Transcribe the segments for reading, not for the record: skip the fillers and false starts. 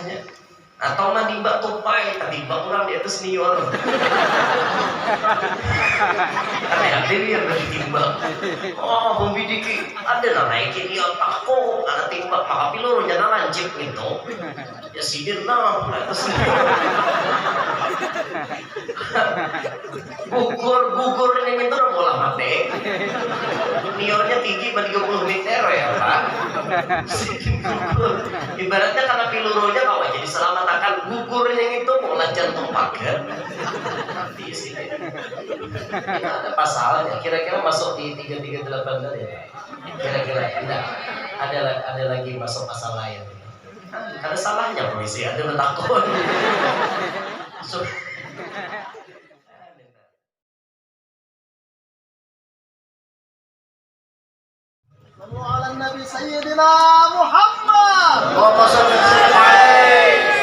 biasanya. Atau mah tiba tupai, tiba orang di atas senior. Karena yang diri yang lagi timbang. Oh, membidiki ada lah naikin dia takut, ada timbang maka pilur jangan lancip gitu. Ya sidir nam atas senior. gugur ini itu udah bola mati. Seniornya tinggi 30 meter ya Pak. Ibaratnya karena pilurunya kalau jadi selamat akan gugurnya itu bola jantung pagar. Mati sih. Ada pasalnya, kira-kira masuk di 338 tadi ya? Kira-kira tidak. Ada lagi masuk pasal lain. Ada salahnya polisi, ada takut. Sallu ala Nabi Sayyidina Muhammad. Allahumma shalli alaihi.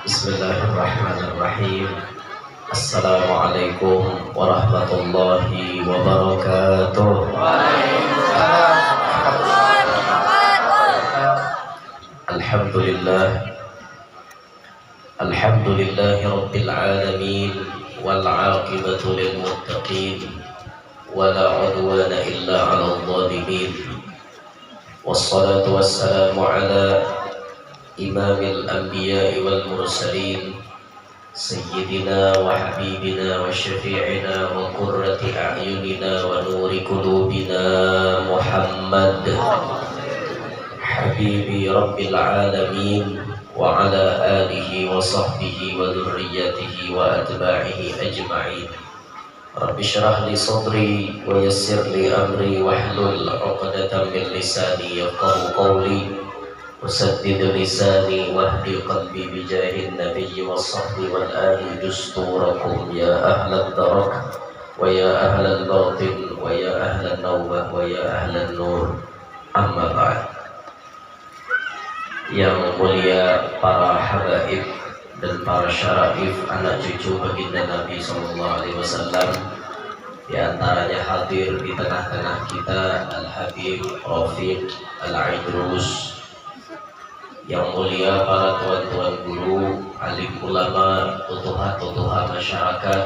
Bismillahirrahmanirrahim. Assalamualaikum warahmatullahi wabarakatuh. Alhamdulillahi rabbil alamin wal aqibatu lil muttaqin wala udwana illa 'alal zalimin. Wassalatu wassalamu ala imamil anbiya'i wal mursalin sayyidina wa habibina wa syafi'ina wa qurrati a'yunina wa nuri qulubina Muhammad habibi rabbil alamin wa ala alihi wa sahbihi wa dhurriyyatihi wa atba'ihi ajma'in. Rabbi shrah li sadri wa yassir li amri wahlul 'uqdatam min lisani yafqahu qawli wasaddid lisani wahdi qalbi bijahin nabiyyi was-sahbi wal ali dusturakum ya ahlan darak wa ya ahlan batin wa ya ahlan nawbah wa ya ahlan nur. Amma ba'd. Yang mulia para habaib dan para syara'if anak cucu baginda Nabi SAW, di antaranya hadir di tengah-tengah kita Al-Habib Rafiq Al-Aidrus. Yang mulia para tuan-tuan guru, alim ulama, tokoh-tokoh masyarakat,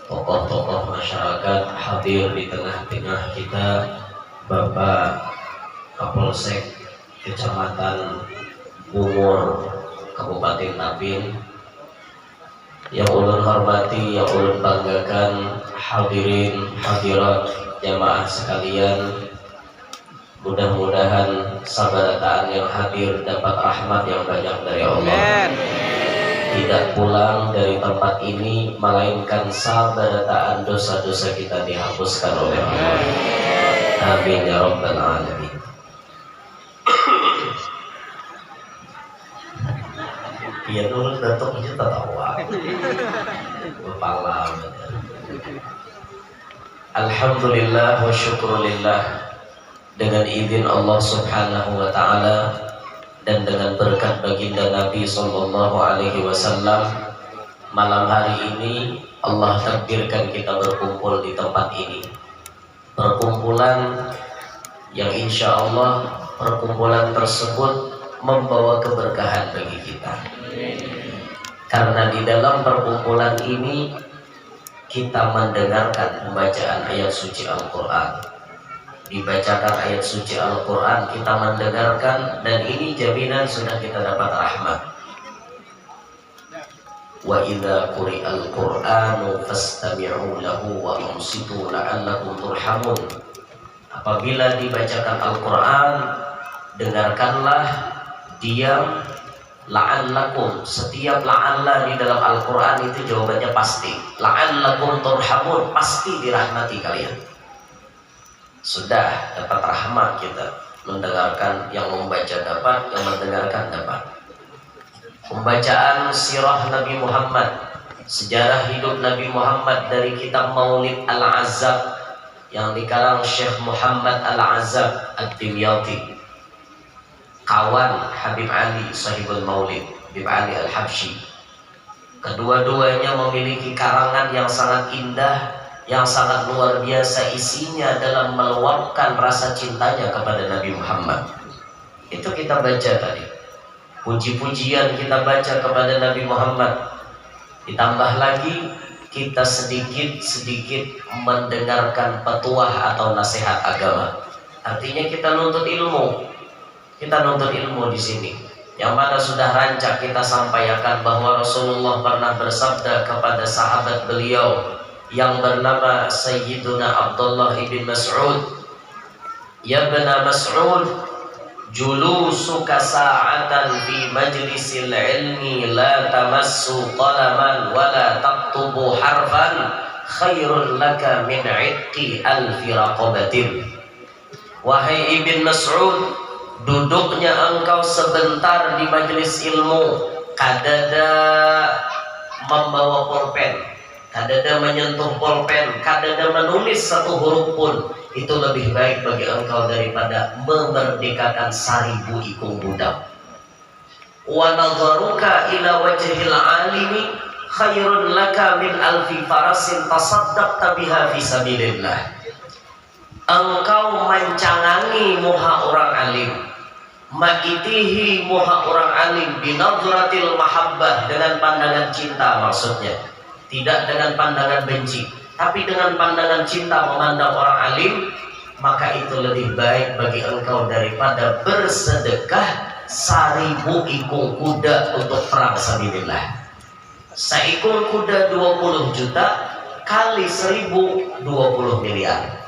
tokoh-tokoh masyarakat hadir di tengah-tengah kita, Bapak Kapolsek Kecamatan Bungur Kabupaten Tapin, yang ulun hormati, yang ulun banggakan, hadirin hadirat jamaah sekalian, mudah-mudahan sabarataan yang hadir dapat rahmat yang banyak dari Allah. Tidak pulang dari tempat ini melainkan sabarataan dosa-dosa kita dihapuskan oleh Allah. Amin ya rabbal alamin. Iya dulu datuk aja tertawa. Kepala. Alhamdulillah wa syukrulillah. Dengan izin Allah Subhanahu wa taala dan dengan berkat baginda Nabi sallallahu alaihi wasallam, malam hari ini Allah takdirkan kita berkumpul di tempat ini. Perkumpulan yang insya Allah perkumpulan tersebut membawa keberkahan bagi kita. Karena di dalam perkumpulan ini kita mendengarkan pembacaan ayat suci Al-Quran. Dibacakan ayat suci Al-Quran, kita mendengarkan, dan ini jaminan sudah kita dapat rahmat. Wa idza quri'al Qur'anu fastami'u lahu wa ansitu la'allakum turhamun. Apabila dibacakan Al-Quran, dengarkanlah diam, la'allakum. Setiap la'alla di dalam Al-Quran itu jawabannya pasti. La'allakum turhamun, pasti dirahmati kalian. Sudah dapat rahmat kita mendengarkan, yang membaca dapat, yang mendengarkan dapat. Pembacaan sirah Nabi Muhammad, sejarah hidup Nabi Muhammad dari kitab Maulid Al-Azzab yang dikarang Syekh Muhammad Al-Azzab Ad-Dimyati, kawan Habib Ali Sahibul Maulid, Habib Ali Al-Habsyi. Kedua-duanya memiliki karangan yang sangat indah, yang sangat luar biasa isinya dalam meluapkan rasa cintanya kepada Nabi Muhammad. Itu kita baca tadi. Puji-pujian kita baca kepada Nabi Muhammad. Ditambah lagi kita sedikit-sedikit mendengarkan petuah atau nasihat agama. Artinya kita nuntut ilmu. Kita nuntut ilmu di sini. Yang mana sudah rancak kita sampaikan bahwa Rasulullah pernah bersabda kepada sahabat beliau yang bernama Sayyiduna Abdullah ibn Mas'ud, "Ya bena Mas'ud, julusuka sa'atan fi majlisil ilmi la tamassu qalaman wa la taktubu harfan khairun laka min 'iqqi alfi raqabatin." Wahai Ibn Mas'ud, duduknya engkau sebentar di majelis ilmu, kadada membawa pulpen, kadada menyentuh pulpen, kadada menulis satu huruf pun, itu lebih baik bagi engkau daripada memerdekakan 1000 ikung budak. Wa nadharuka ila wajhil alimi khairun laka min alfi farasin tasaddaqta biha fi sabilillah. Engkau mencangangi muha orang alim, ma'itihi muha orang alim binadratil mahabbah, dengan pandangan cinta maksudnya, tidak dengan pandangan benci, tapi dengan pandangan cinta memandang orang alim, maka itu lebih baik bagi engkau daripada bersedekah 1000 ikung kuda untuk perang sabilillah. Seikung kuda 20 juta kali 1000 20 miliar.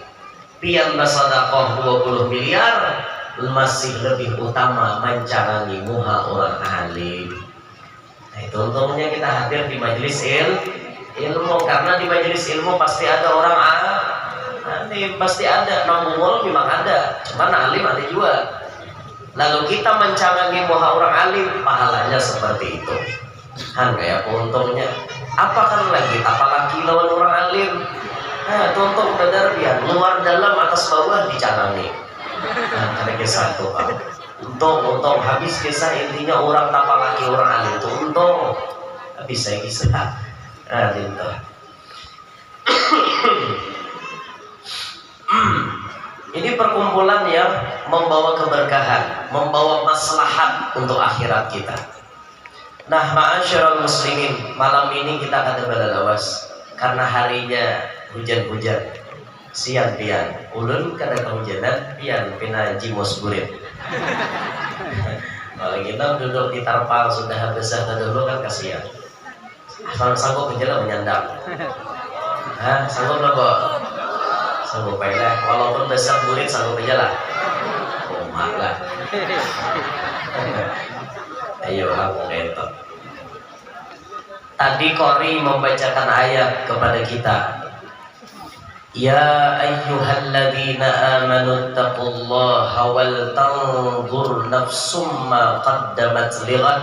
Pian bersedekah 20 miliar masih lebih utama mencangangi muha orang alim. Nah, itu untungnya kita hadir di majelis ilmu, karena di majelis ilmu pasti ada orang alim, pasti ada nongol, memang ada, cuman alim ada juga. Lalu kita mencangangi muha orang alim, pahalanya seperti itu. Kan kayak untungnya. Apa kan lagi? Apalagi lawan orang alim. Nah, tuntung benar dia, luar dalam atas bawah dicanangi. Nah, ada kisah itu, Pak. Untung habis kisah, intinya orang tak lagi orang alim itu untung habis saya kisah. Nah, itu. Ini perkumpulan yang membawa keberkahan, membawa maslahat untuk akhirat kita. Nah, ma'asyiral muslimin, malam ini kita akan berlawas karena harinya hujan-hujan. Siang pian ulun kada kehujanan pian pina jimos burit. Kalau kita duduk di tarpal sudah besar dulu kan kasihan. Sanggup menjelang menyandang. Sanggup apa? Sanggup lah. Walaupun besar burit sanggup menjelang. Oh malah. Ayo aku itu. Tadi Qori membacakan ayat kepada kita. Ya ayyuhalladzina amanu taqullaha wal tanzur nafsum ma qaddamat lighad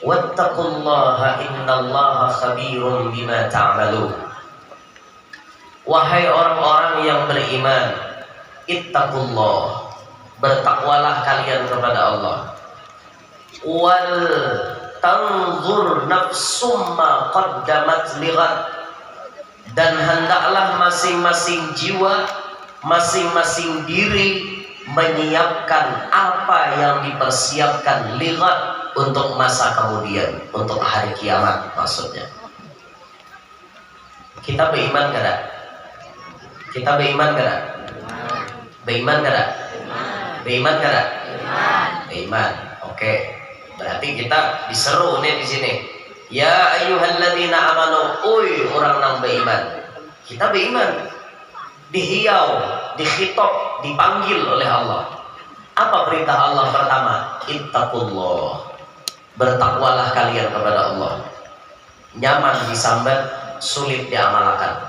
wattaqullaha innallaha khabirum bima ta'malun. Wahai orang-orang yang beriman, ittaqullah, bertakwalah kalian kepada Allah. Wal tanzur nafsum ma qaddamat lighad, dan hendaklah masing-masing jiwa, masing-masing diri menyiapkan apa yang dipersiapkan lihat untuk masa kemudian, untuk hari kiamat maksudnya. Kita beriman kada? Kita beriman kada? Beriman kada? Beriman kada? Beriman. Oke. Berarti kita diseru nih di sini. Ya ayyuhalladzina amanu, oi orang yang beriman. Kita beriman. Dihiau, dikhitab, dipanggil oleh Allah. Apa perintah Allah pertama? ittaqullah. Bertakwalah kalian kepada Allah. Nyaman disambat, sulit diamalkan.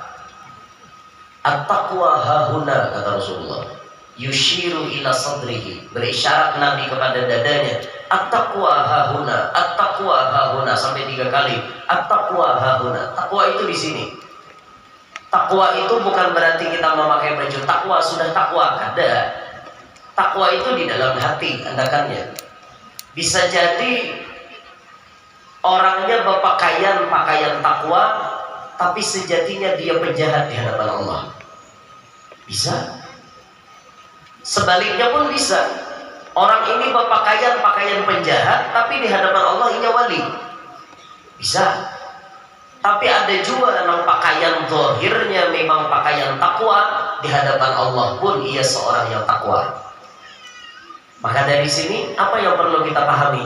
At-taqwa hahuna, kata Rasulullah. Yushiru ila sadrihi, berisyarat Nabi kepada dadanya. At-taqwa hahuna, at-taqwa hahuna, sampai 3 kali. At-taqwa hahuna. Takwa itu di sini. Takwa itu bukan berarti kita memakai baju takwa sudah takwa, kada. Takwa itu di dalam hati, andakannya. Bisa jadi orangnya berpakaian pakaian takwa, tapi sejatinya dia penjahat di hadapan Allah. Bisa. Sebaliknya pun bisa. Orang ini berpakaian pakaian penjahat, tapi di hadapan Allah ia wali. Bisa. Tapi ada juga yang pakaian zahirnya memang pakaian takwa, di hadapan Allah pun ia seorang yang takwa. Maka dari sini apa yang perlu kita pahami?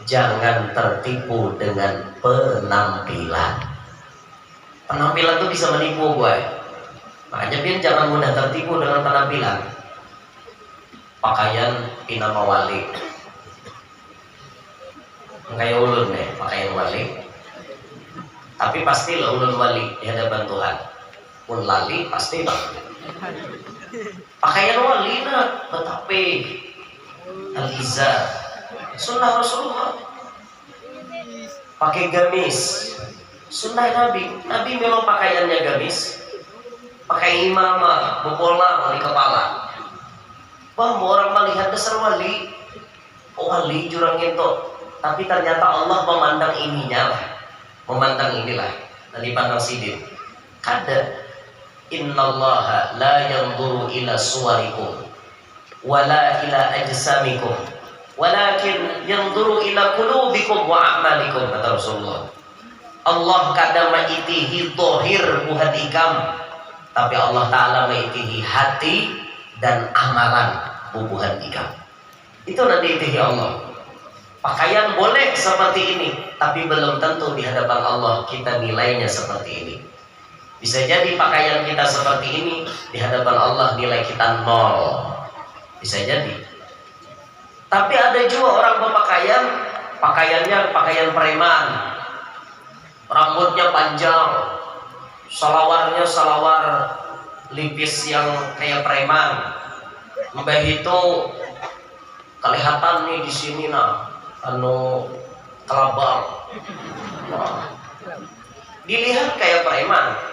Jangan tertipu dengan penampilan. Penampilan itu bisa menipu gue. Makanya Bin jangan mudah tertipu dengan penampilan. Pakaian pina mawali. Kayak ulun nih, pakaian wali. Tapi pastilah ulun wali di hadapan Tuhan. Pun lali pasti bang. Pakaian wali nah, tetapi al-izar sunnah Rasulullah. Pakai gamis sunnah Nabi. Nabi memang pakaiannya gamis. Pakai imamah, bobolang di kepala. Wah, orang melihat dasar wali. Oh, wali jurang itu. Tapi ternyata Allah memandang ininya lah. Memandang inilah. Dan dipandang sidin. Kada. Innallaha la yanzuru ila suwarikum wala ila ajsamikum walakin yanzuru ila qulubikum wa a'malikum, kata Rasulullah. Allah kadang ma'itihi dohir buhat ikam, tapi Allah Ta'ala ma'itihi hati dan amalan bubuhan ikam. Itu nanti itihi Allah. Pakaian boleh seperti ini, tapi belum tentu di hadapan Allah kita nilainya seperti ini. Bisa jadi pakaian kita seperti ini, di hadapan Allah nilai kita 0. Bisa jadi. Tapi ada juga orang berpakaian, pakaiannya pakaian preman, rambutnya panjang, salawarnya salawar lipis yang kayak preman. Mbah itu kelihatan nih di sini nah, kelabang. Nah, dilihat kayak preman.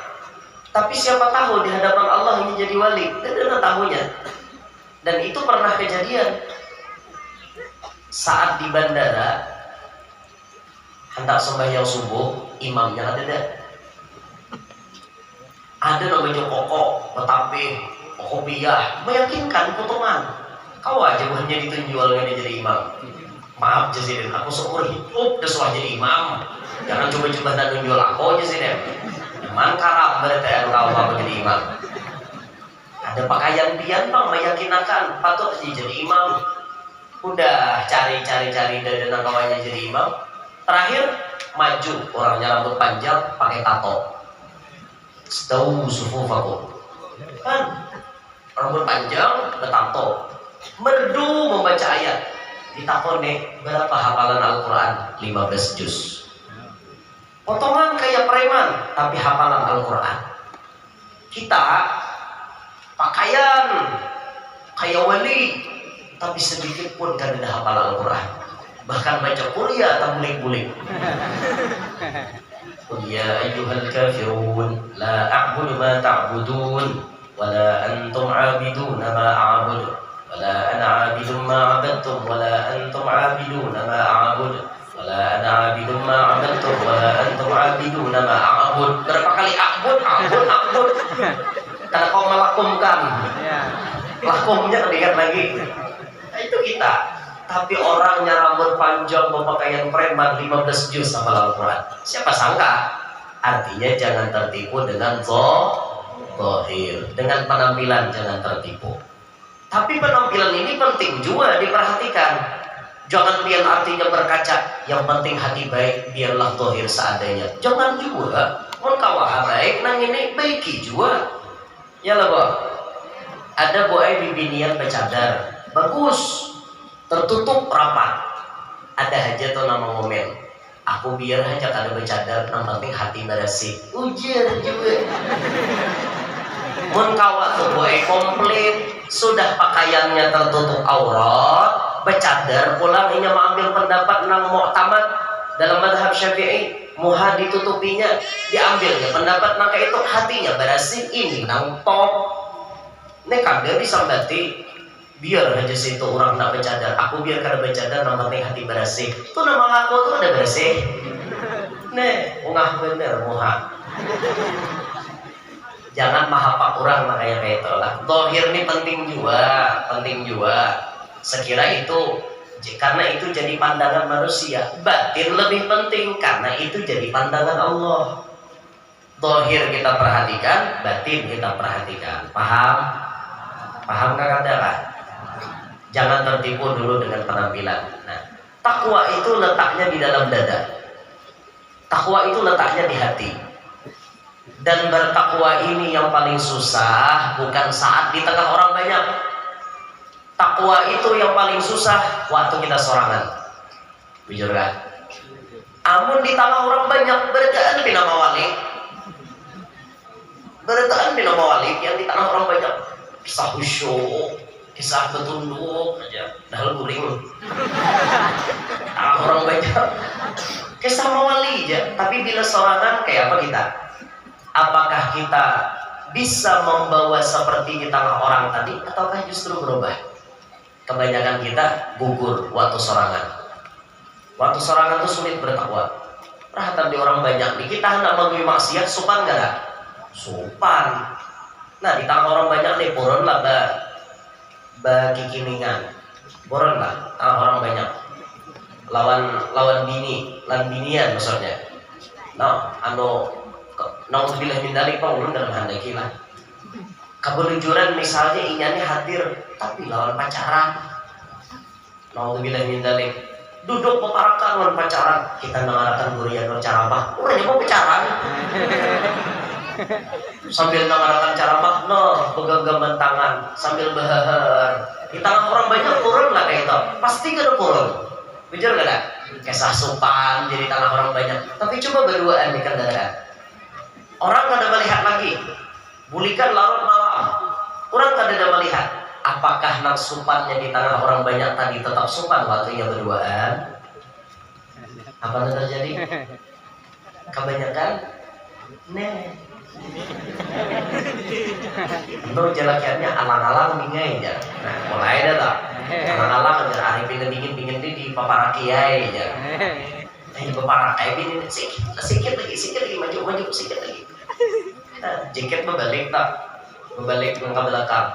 Tapi siapa tahu di hadapan Allah ini jadi wali. Dan tahunya. Dan itu pernah kejadian. Saat di bandara hendak sembahyang subuh, imamnya ada namanya koko, tetapi kopiah meyakinkan potongan. Kau aja hanya ditunjukkan jadi imam. Maaf Jasiden, aku seumur hidup udah jadi imam. Jangan coba-coba dan tunjuk aku Jasiden. Mangkara berarti engkau apa jadi imam. Ada pakaian pian bang meyakinkan patut jadi imam. Udah cari dan kawannya jadi imam. Terakhir maju orangnya rambut panjang pakai tato. Stau sufufakum. Kan rambut panjang bertato. Merdu membaca ayat. Ditakone berapa hafalan Al-Quran? 15 juz. Potongan kayak preman, tapi hafalan Al-Quran. Kita pakaian kayak wali, tapi sedikit pun kan ada hafalan Al-Quran. Bahkan baca kuliah tak bulik-bulik. Qul ya ayyuhal kafirun la a'budu ma ta'budun wa la antum 'abiduna ma a'budu wa la ana 'abidun ma 'abadtum wa la antum 'abiduna ma a'budu wala ana abidun ma amantum wala antum abidun ma a'bud. Berapa kali a'bud karena kau melakumkan lakumnya lihat lagi. Nah, itu kita. Tapi orangnya rambut panjang berpakaian preman 15 juz hafal Al-Quran. Siapa sangka? Artinya jangan tertipu dengan zahir, dengan penampilan jangan tertipu. Tapi penampilan ini penting juga diperhatikan. Jangan pian artinya berkaca. Yang penting hati baik, biarlah zahir seadanya. Jangan juga mun kawah baik nang ini baiki juga. Ya lah, Bo. Ada boy bibinian bercadar. Bagus. tertutup rapat. Ada aja tuh nama momen, aku biar aja kada bercadar, yang penting hati bersih. Ujar juga. Mun kawat tuh boy komplit, sudah pakaiannya tertutup aurat, bercadar pulang ini mengambil pendapat nang mu'tamad dalam madhab Syafi'i, muha ditutupinya, diambilnya pendapat nang kayak itu, hatinya bersih, ini nang top. Nek kada disambati, biar aja situ orang nak bercadar, aku biar kada bercadar, yang penting hati bersih. Tuh nama aku tuh ada bersih. Nek, ungah bener muha. Jangan mahapak orang makanya kayak itu lah. Dohir ini penting juga. Sekira itu, karena itu jadi pandangan manusia. Batin lebih penting karena itu jadi pandangan Allah. Dohir kita perhatikan, batin kita perhatikan. Paham? Paham kan katakan? Jangan tertipu dulu dengan penampilan. Nah, takwa itu letaknya di dalam dada. Takwa itu letaknya di hati. Dan bertakwa ini yang paling susah bukan saat di tengah orang banyak. Takwa itu yang paling susah waktu kita sorangan. Jujur kan? Amun di tengah orang banyak, beritaan di nama wali. Beritaan di nama wali yang di tengah orang banyak. Kisah khusyuk, kisah betunduk aja, dahal guring. Tengah orang banyak. Kisah mawali aja, tapi bila sorangan kayak apa kita? Apakah kita bisa membawa seperti di tengah orang tadi, ataukah justru berubah? Kebanyakan kita gugur waktu sorangan. Waktu sorangan itu sulit bertakwa. Perhatian di orang banyak nih, kita hendak mengui maksiat, sopan gak? Sopan. Nah di tengah orang banyak nih, buron lah bagi kiningan, buron lah tengah orang banyak. Lawan binian maksudnya. Nah, naudzubillah min dzalik ulun dalam handaki lah. Kebelujuran misalnya inyane hadir tapi lawan pacaran. Naudzubillah min dzalik. Duduk peparakan lawan pacaran, kita ngarahkan gurian ceramah. Urang mau pacaran. Sambil ngarahkan ceramah, pegang tangan sambil bahar. Di tengah orang banyak kurang lah kayak itu. Pasti kada kurang. Jujur kada? Kisah sopan jadi tengah orang banyak. Tapi coba berduaan nih kan kada. Orang kada melihat lagi. Bulikan larut malam. Orang kada melihat. Apakah nang sopannya di tengah orang banyak tadi tetap sopan waktunya berduaan? Apa yang terjadi? Kebanyakan Untuk jelakiannya alang-alang bingai aja. Nah, mulai dah tak. Alang-alang aja Arifin dingin di papara kiai aja. Di papara kiai ini sikit lagi maju sikit lagi. Nah, jaket berbalik ke belakang.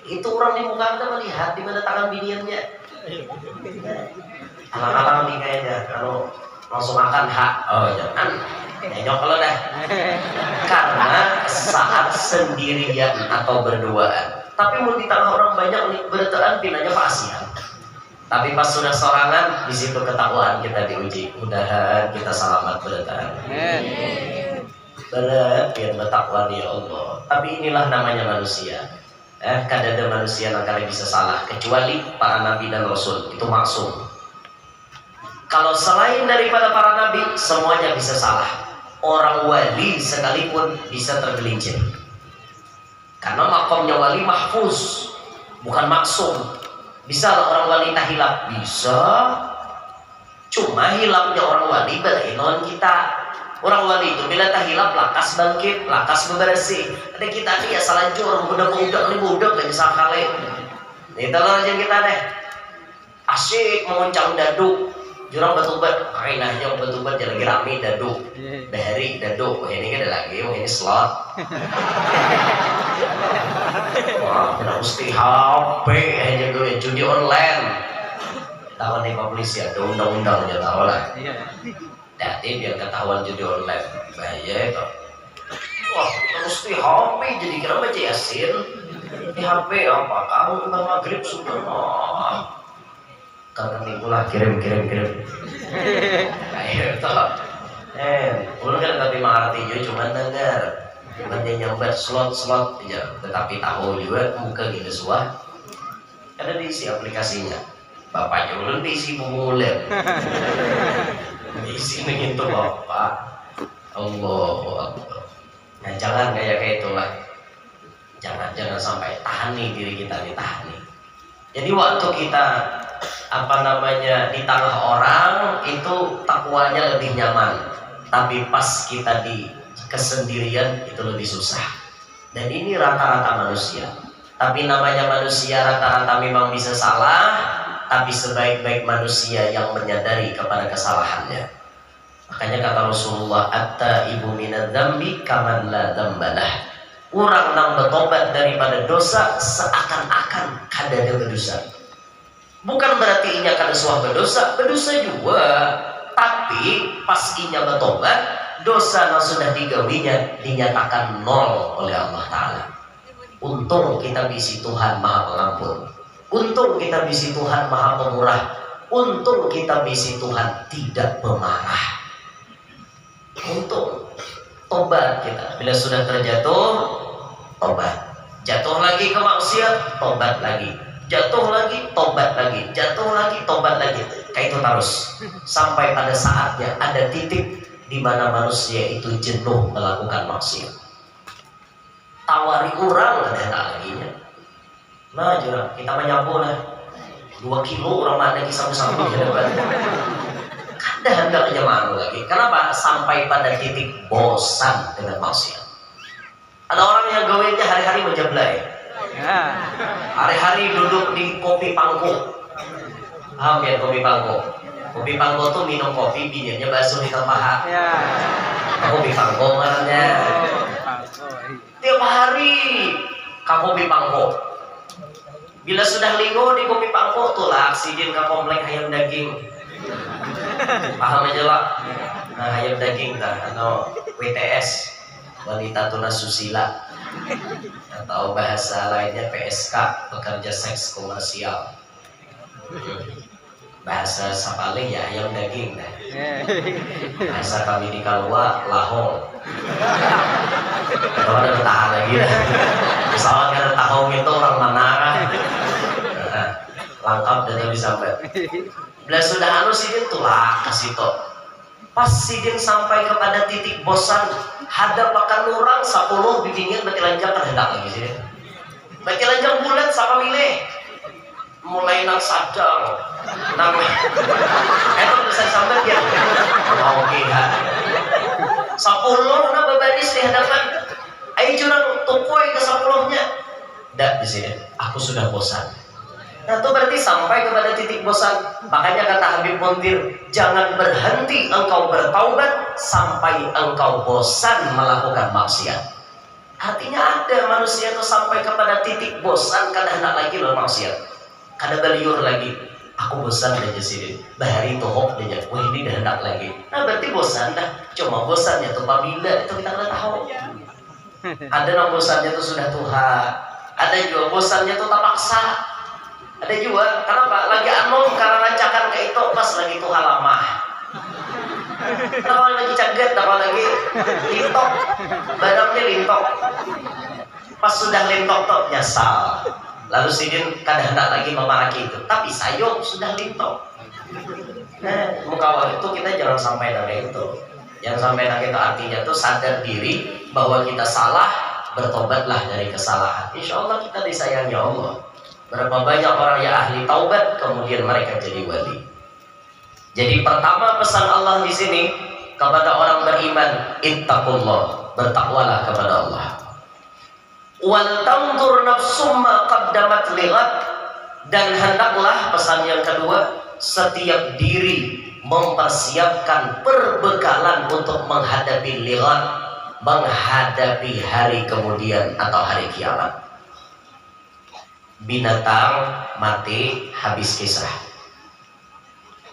Itu orang di muka kita melihat di mana tangan biniannya. Alang-alang bingai aja. Kalau langsung makan hak. Oh jangan. Nyok kalau dah. Karena saat sendirian atau berduaan. Tapi mau di tengah orang banyak nih berduaan pinanya pasian. Tapi pas sudah sorangan di situ ketakwaan kita diuji. Mudahan kita selamat berduaan. Berat biar bertakwa ya Allah. Tapi inilah namanya manusia. Kadang ada manusia yang kadang bisa salah. Kecuali para nabi dan rasul itu maksum. Kalau selain daripada para nabi semuanya bisa salah. Orang wali sekalipun bisa tergelincir. Karena makomnya wali mahfuz, bukan maksum. Bisa orang wali tak hilap? Bisa. Cuma hilapnya orang wali berlainan kita. Orang wali itu bila tak hilap lakas bangkit, lakas bebersih. Ada kita nih ya salanjur, budak aja sakale. Itu loh aja kita deh. Asyik menguncang daduk. Jurang batubat, kainahnya batubat yang lagi rame daduk, behari daduk. Wah ini kan ada lagi, wah ini slot. Wah kita mesti HP aja gue judi online. Tahu nih Pak Polisi ada undang-undang aja tahu lah. Jadi biar ketahuan judi online, bahaya itu. Wah kita mesti HP jadi kira baca Yasin di HP apa? Kamu udah maghrib sudah. Karena tipulah kirim. Ayo toh. Ulun kan tapi mengerti juga cuma dengar. Cuman dia nyambat slot aja. Tetapi tahu juga muka gitu suah. Ada diisi aplikasinya. Bapaknya ulun diisi bulan. Diisi begitu bapak. Allahu Akbar. Nah jangan kayak itulah. Jangan sampai tahan nih diri kita nih, tahan nih. Jadi waktu kita di tengah orang itu takwanya lebih nyaman. Tapi pas kita di kesendirian itu lebih susah. Dan ini rata-rata manusia. Tapi namanya manusia rata-rata memang bisa salah, tapi sebaik-baik manusia yang menyadari kepada kesalahannya. Makanya kata Rasulullah, at-taibu minadz-dzambi kaman la dzambalah. Orang yang bertobat daripada dosa seakan-akan kada berdosa. Bukan berarti inya kada suah berdosa juga. Tapi pas inya bertobat, dosa yang sudah digawinya dinyatakan nol oleh Allah Ta'ala. Untung kita bisi Tuhan Maha Pengampun. Untung kita bisi Tuhan Maha Pemurah. Untung kita bisi Tuhan tidak pemarah. Untung tobat kita. Bila sudah terjatuh, tobat. Jatuh lagi ke maksiat, tobat lagi. Jatuh lagi, tobat lagi. Jatuh lagi, tobat lagi. Kayak itu terus. Sampai pada saatnya ada titik di mana manusia itu jenuh melakukan maksiat. Tawari orang ada lagi nya. Nah jurang, kita menyapu lah 2 kilo orang mana kisah sampai di depan. Kada hendaknya malu lagi. Kenapa? Sampai pada titik bosan dengan maksiat. Ada orang yang gawainya hari-hari menjeblai. Hari-hari duduk di kopi pangko. Paham ya kopi pangko? Kopi pangko tuh minum kopi, bibirnya basuh di paha. Kopi pangko namanya. Tiap hari ke kopi pangko. Bila sudah linggo di kopi pangko tuh lah aksidin ke komplek ayam daging. Paham aja lah. Nah ayam daging lah atau WTS, wanita tunasusila, atau bahasa lainnya PSK, pekerja seks komersial. Bahasa sapale ya ayam daging dah. Bahasa kami di Kalua lahong. Kalau ada tahan lagi dah. Pesawat ada tahong itu orang mana kan? Lengkap dan lebih sampai. Bila sudah anu sidin tulah kasih to. Pas sidin sampai kepada titik bosan, hadapakan orang 10 bibingin beti lanjang kan hendak lagi sidin. Beti lanjang bulat sama milih. Mulai nang sadar nang itu bisa sampai dia mau kira 10 na babaris di hadapan ayo curang tukoi ke 10-nya dak di sini aku sudah bosan. Nah itu berarti sampai kepada titik bosan. Makanya kata Habib Muntir, jangan berhenti engkau bertaubat sampai engkau bosan melakukan maksiat. Artinya ada manusia itu sampai kepada titik bosan kada hendak lagi loh maksiat. Kada beliur lagi, aku bosan aja sini. Bahari tohok aja, wah ini dah hendak lagi. Nah berarti bosan dah. Cuma bosannya tuh apabila itu kita nggak tahu. Ada yang bosannya tuh sudah Tuhan. Ada juga bosannya tuh tak paksa. Ada juga, kenapa? Lagi anom karena lancakan kayak itu pas lagi Tuhan lama. Kalau lagi caget, kalau lagi lintok, badannya lintok. Pas sudah lintok tuh nyasal. Lalu sidin kada hendak lagi memarahi itu, tapi sayang sudah lintok. Nah, mukawal itu kita jangan sampai dari itu. Yang sampai dari itu artinya tuh sadar diri bahwa kita salah, bertobatlah dari kesalahan. Insya Allah kita disayangi Allah. Berapa banyak orang yang ahli taubat kemudian mereka jadi wali. Jadi pertama pesan Allah di sini kepada orang beriman, ittaqullah, bertakwalah kepada Allah. Wal tanzur nafsum ma qaddamat lighad, dan hendaklah pesan yang kedua, setiap diri mempersiapkan perbekalan untuk menghadapi lighad, menghadapi hari kemudian atau hari kiamat. Binatang mati habis kisah,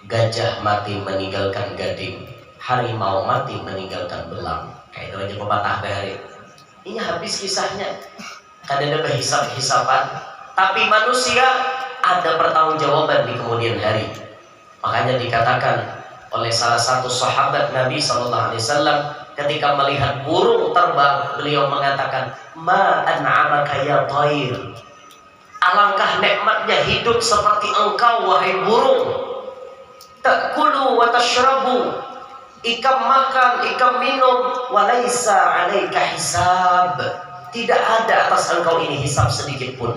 gajah mati meninggalkan gading, harimau mati meninggalkan belang. Kayak itu aja pepatah bahari. Ini habis kisahnya. Kadang ada hisap-hisapan. Tapi manusia ada pertanggungjawaban di kemudian hari. Makanya dikatakan oleh salah satu sahabat Nabi SAW ketika melihat burung terbang, beliau mengatakan, ma an'amaka ya thair, Alangkah nikmatnya hidup seperti engkau wahai burung. Ta'kulu wa tashrabu, ikam makan, ikam minum, walaisa 'alaika hisab, tidak ada atas engkau ini hisab sedikit pun.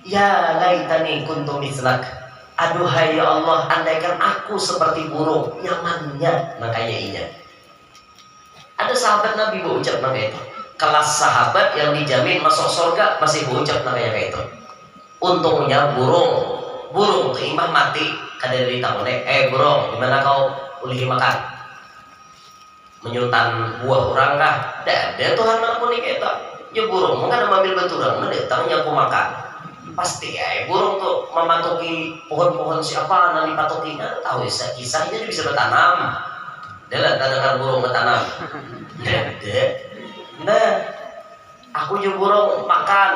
Ya laitani kuntu mislak, aduhai ya Allah, andaikan aku seperti burung, nyamannya makanya iya. Ada sahabat Nabi berucap namanya itu, kelas sahabat yang dijamin masuk surga masih berucap namanya kayak itu. Untungnya burung tuh imam mati kada ditanggung, burung gimana kau boleh makan menyultan buah orang kah? Dah ada Tuhan aku nih kita ya burung mungkin ada ambil beturang datangnya aku makan pasti ya burung tuh mematuki pohon-pohon siapa nanti patukinya tahu ya kisahnya dia bisa bertanam. Dia lah dengar burung bertanam. Nah aku juga burung makan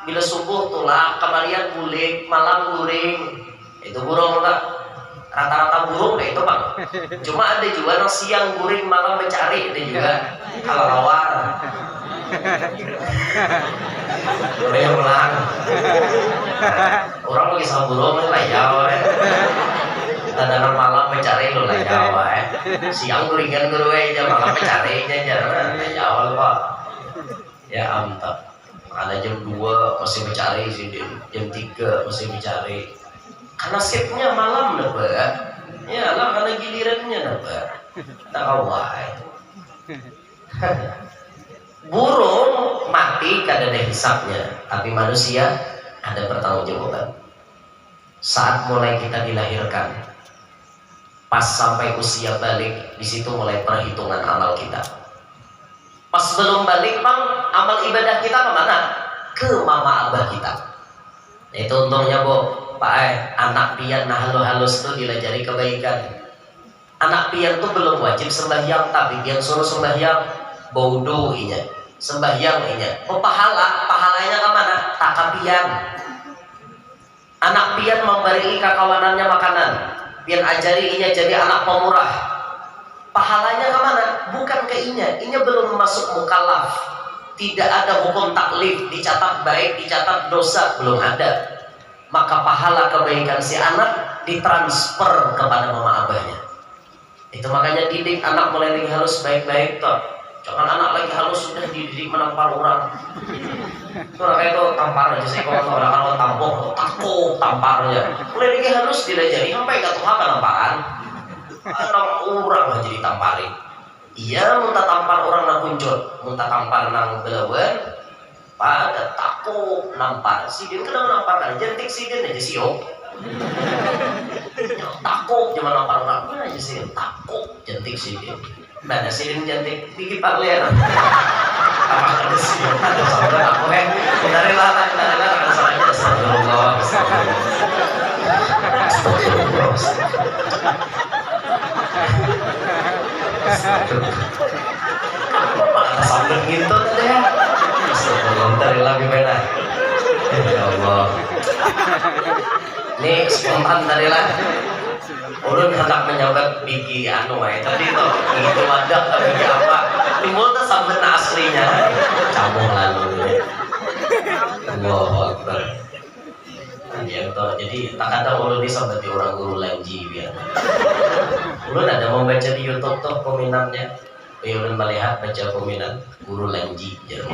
bila subuh tulak kemarian guling malam guring itu burung enggak rata-rata burung deh itu bang. Cuma ada juga yang siang guring malam mencari ada juga kalau lawar udah yang ulang orang lagi sama burung lah jauh kadang malam mencari lo lah jauh siang guringan guru aja malam mencarinya jangan jauh pak ya amtak. Ada jam 2 masih mencari sih, jam 3 masih mencari. Karena shiftnya malam dapat. Ya lah karena gilirannya dapat. Tak awal. Burung mati kada ada hisapnya, tapi manusia ada pertanggungjawaban. Saat mulai kita dilahirkan, pas sampai usia balik, di situ mulai perhitungan amal kita. Pas belum balik bang, amal ibadah kita kemana? Ke mama abah kita. Itu untungnya bu, Pak anak pian nah halus tuh dilajari kebaikan. Anak pian tuh belum wajib sembahyang, tapi pian suruh sembahyang, baudu inya, sembahyang inya. Oh pahalanya kemana? Takapian. Anak pian memberi kakawanannya makanan, pian ajari inya jadi anak pemurah. Pahalanya kemana? Bukan ke inya belum masuk mukallaf, tidak ada hukum taklif, dicatat baik, dicatat dosa, belum ada. Maka pahala kebaikan si anak ditransfer kepada mama abahnya. Itu makanya didik anak mulai lagi halus baik-baik toh. Jangan anak lagi halus sudah dididik menampar orang. Soalnya itu tampar aja sih kalau orang kalau tampung takut tamparnya. Mulai lagi halus dilajari sampai gak tahu apa namparan. Anak orang aja ditamparin. Iya muntah tampar orang nak kuncut, muntah tampar nang belawan, pada takut nampar. Sidin kena nampar kan, jentik sidin aja siok. Takut cuma nampar orang mana aja sih, takut jentik sidin. Mana sidin jentik dikit pak ler. Apa ada siok? Ada saudara aku dari lah, rasanya astagfirullah. Sambil gitu deh. Sebelum dari lagi beda. Ya Allah. Ini spontan dari lah. Ulun hendak menyabet bigi anu tadi tuh begitu wadah bigi apa? Timbul tuh sambil aslinya. Cabung lalu. Allahu Akbar. Ya toh, jadi tak ada ulun ini sampai orang guru lanji biar. Ulun ada membaca di YouTube tuh peminatnya. Ulun melihat baca peminat guru lanji jadi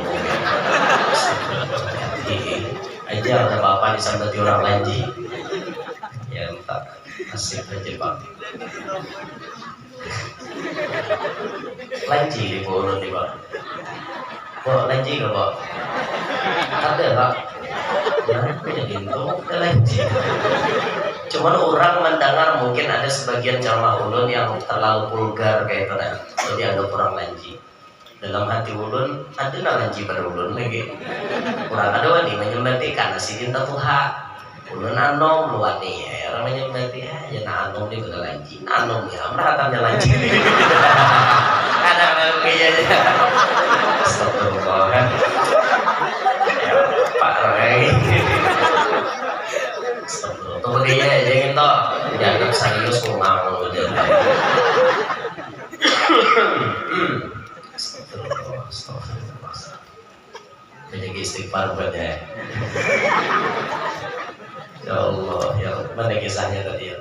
aja ada bapak disambati orang lanji. Ya entah asik aja pak. Lanji di ulun di pak. Kok lanji ke pak? Ada pak. Ya, gitu, lanji. Cuman orang mendengar mungkin ada sebagian ceramah ulun yang terlalu vulgar kayak itu kan, jadi anggap orang lanji. Dalam hati ulun ada lanji pada ulun lagi. Kurang ada wani menyembati karena sidin Tuhan. Ulun anom luani ya, orang menyembati ya anom dia betul lanji. Anom ya, meratamnya lanji. Kadang-kadang kayaknya. Astagfirullah kan. Pak Rai. Tunggu dia jangan toh dianggap serius kumang udah. Astagfirullah. Jadi istighfar buatnya. Ya Allah, ya mana kisahnya tadi ya?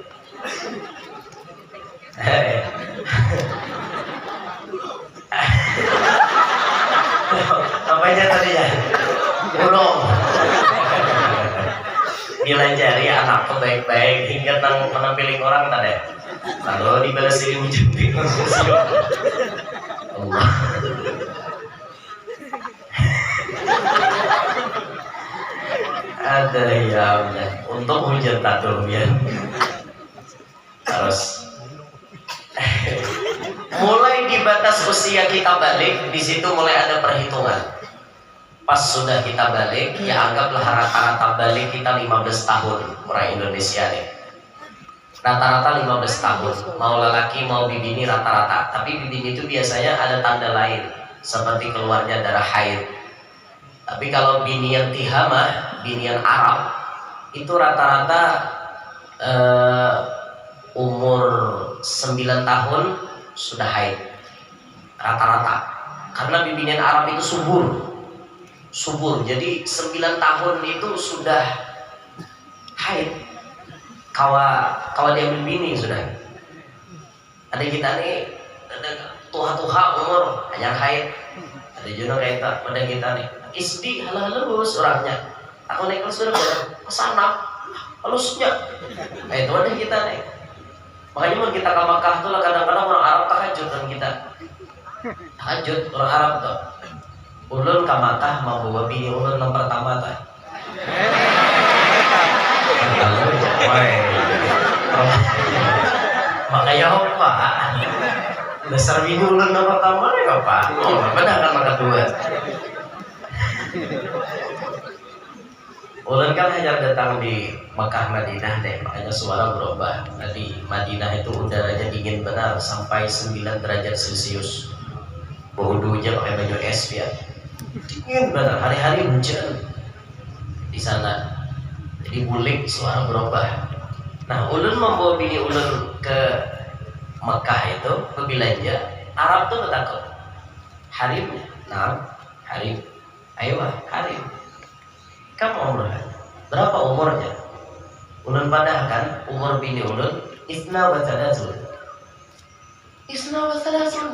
Apanya tadi ya? Burung. Dilajari anak baik-baik hingga menampiling orang tadi. Lalu dibalasin ujung Allah. Ada yang untuk hujan tatung ya. Terus mulai di batas usia kita balik, di situ mulai ada perhitungan. Pas sudah kita balik, ya anggaplah rata-rata balik kita 15 tahun orang Indonesia nih. Rata-rata 15 tahun, mau lelaki mau bibini rata-rata. Tapi bibini itu biasanya ada tanda lain, seperti keluarnya darah haid. Tapi kalau binian tihamah, binian Arab, itu rata-rata umur 9 tahun sudah haid. Rata-rata. Karena bibinian Arab itu subur. Jadi 9 tahun itu sudah haid. Kawa dia bibini sudah. Ada kita nih, ada tuha-tuha umur hanya haid. Ada juga kayak pada kita nih. Isdi halus orangnya. Aku naik kelas sudah kesana halusnya. Nah itu ada kita nih. Makanya mau kita ke Makkah tuh kadang-kadang orang Arab tahajud dan kita tahajud orang Arab tuh. Ulun ke Makkah mau bawa bini ulun yang pertama tuh. Makanya apa? Dasar bini ulun yang pertama nih apa? Oh, benar kan maka kedua. Ulun kan hanya datang di Mekah Madinah deh, makanya suara berubah. Di Madinah itu udaranya dingin benar sampai 9 derajat Celcius. Wudunya pakai baju es ya. Dingin benar, hari-hari hujan di sana. Jadi bulik suara berubah. Nah, ulun membawa bini ulun ke Mekah itu berbelanja. Arab tuh takut. Harimnya, harim. Ayo harim. Kamu umur berapa umurnya? Ulun padahkan umur bini ulun isna wa salasun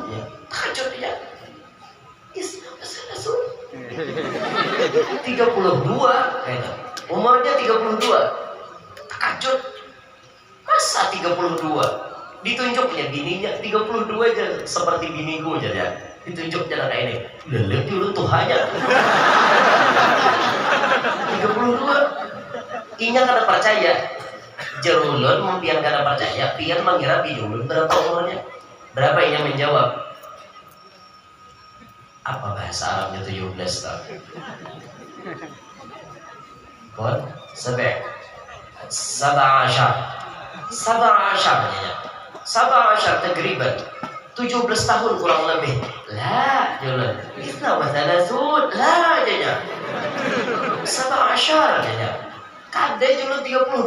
ya. Takjub ya. Isna wa salasun 32 kayak umurnya 32. Takjub. Masa 32? Ditunjuknya bininya 32 aja seperti biniku aja ya. Ditunjuk jalan kayak ini. Lelep dulu tuh hanya 32. Inya kada percaya. Jerulun mempian kada percaya. Pian mengira bidulun berapa umurnya? Berapa inya menjawab? Apa bahasa Arabnya 17 tahun? Kon? Sab'ashar takriban 17 tahun kurang lebih. Lah, jalan. Isna wa thalathun. Lah, jadinya. Sab'ashar jadinya. Kada jalan 32,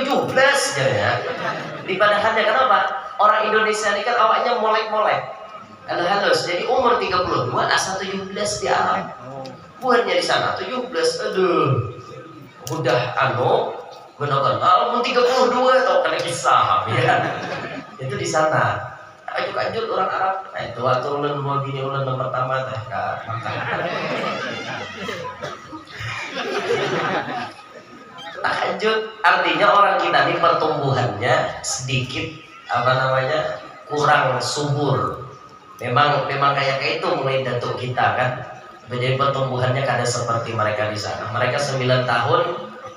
17 jadinya. Di padahalnya kenapa? Orang Indonesia ini kan awaknya molek-molek. Halus. Jadi umur 32 asal 17 di Arab. Buatnya di sana 17. Aduh. Udah benar-benar umur 32 atau kena kisah ya. Itu di sana. Ajuk orang Arab. Nah itu waktu ulun mau bini ulun yang pertama teh Makkah. Tahajud artinya orang kita ini pertumbuhannya sedikit kurang subur. Memang kayak itu mulai datuk kita kan. Jadi pertumbuhannya kada seperti mereka di sana. Mereka 9 tahun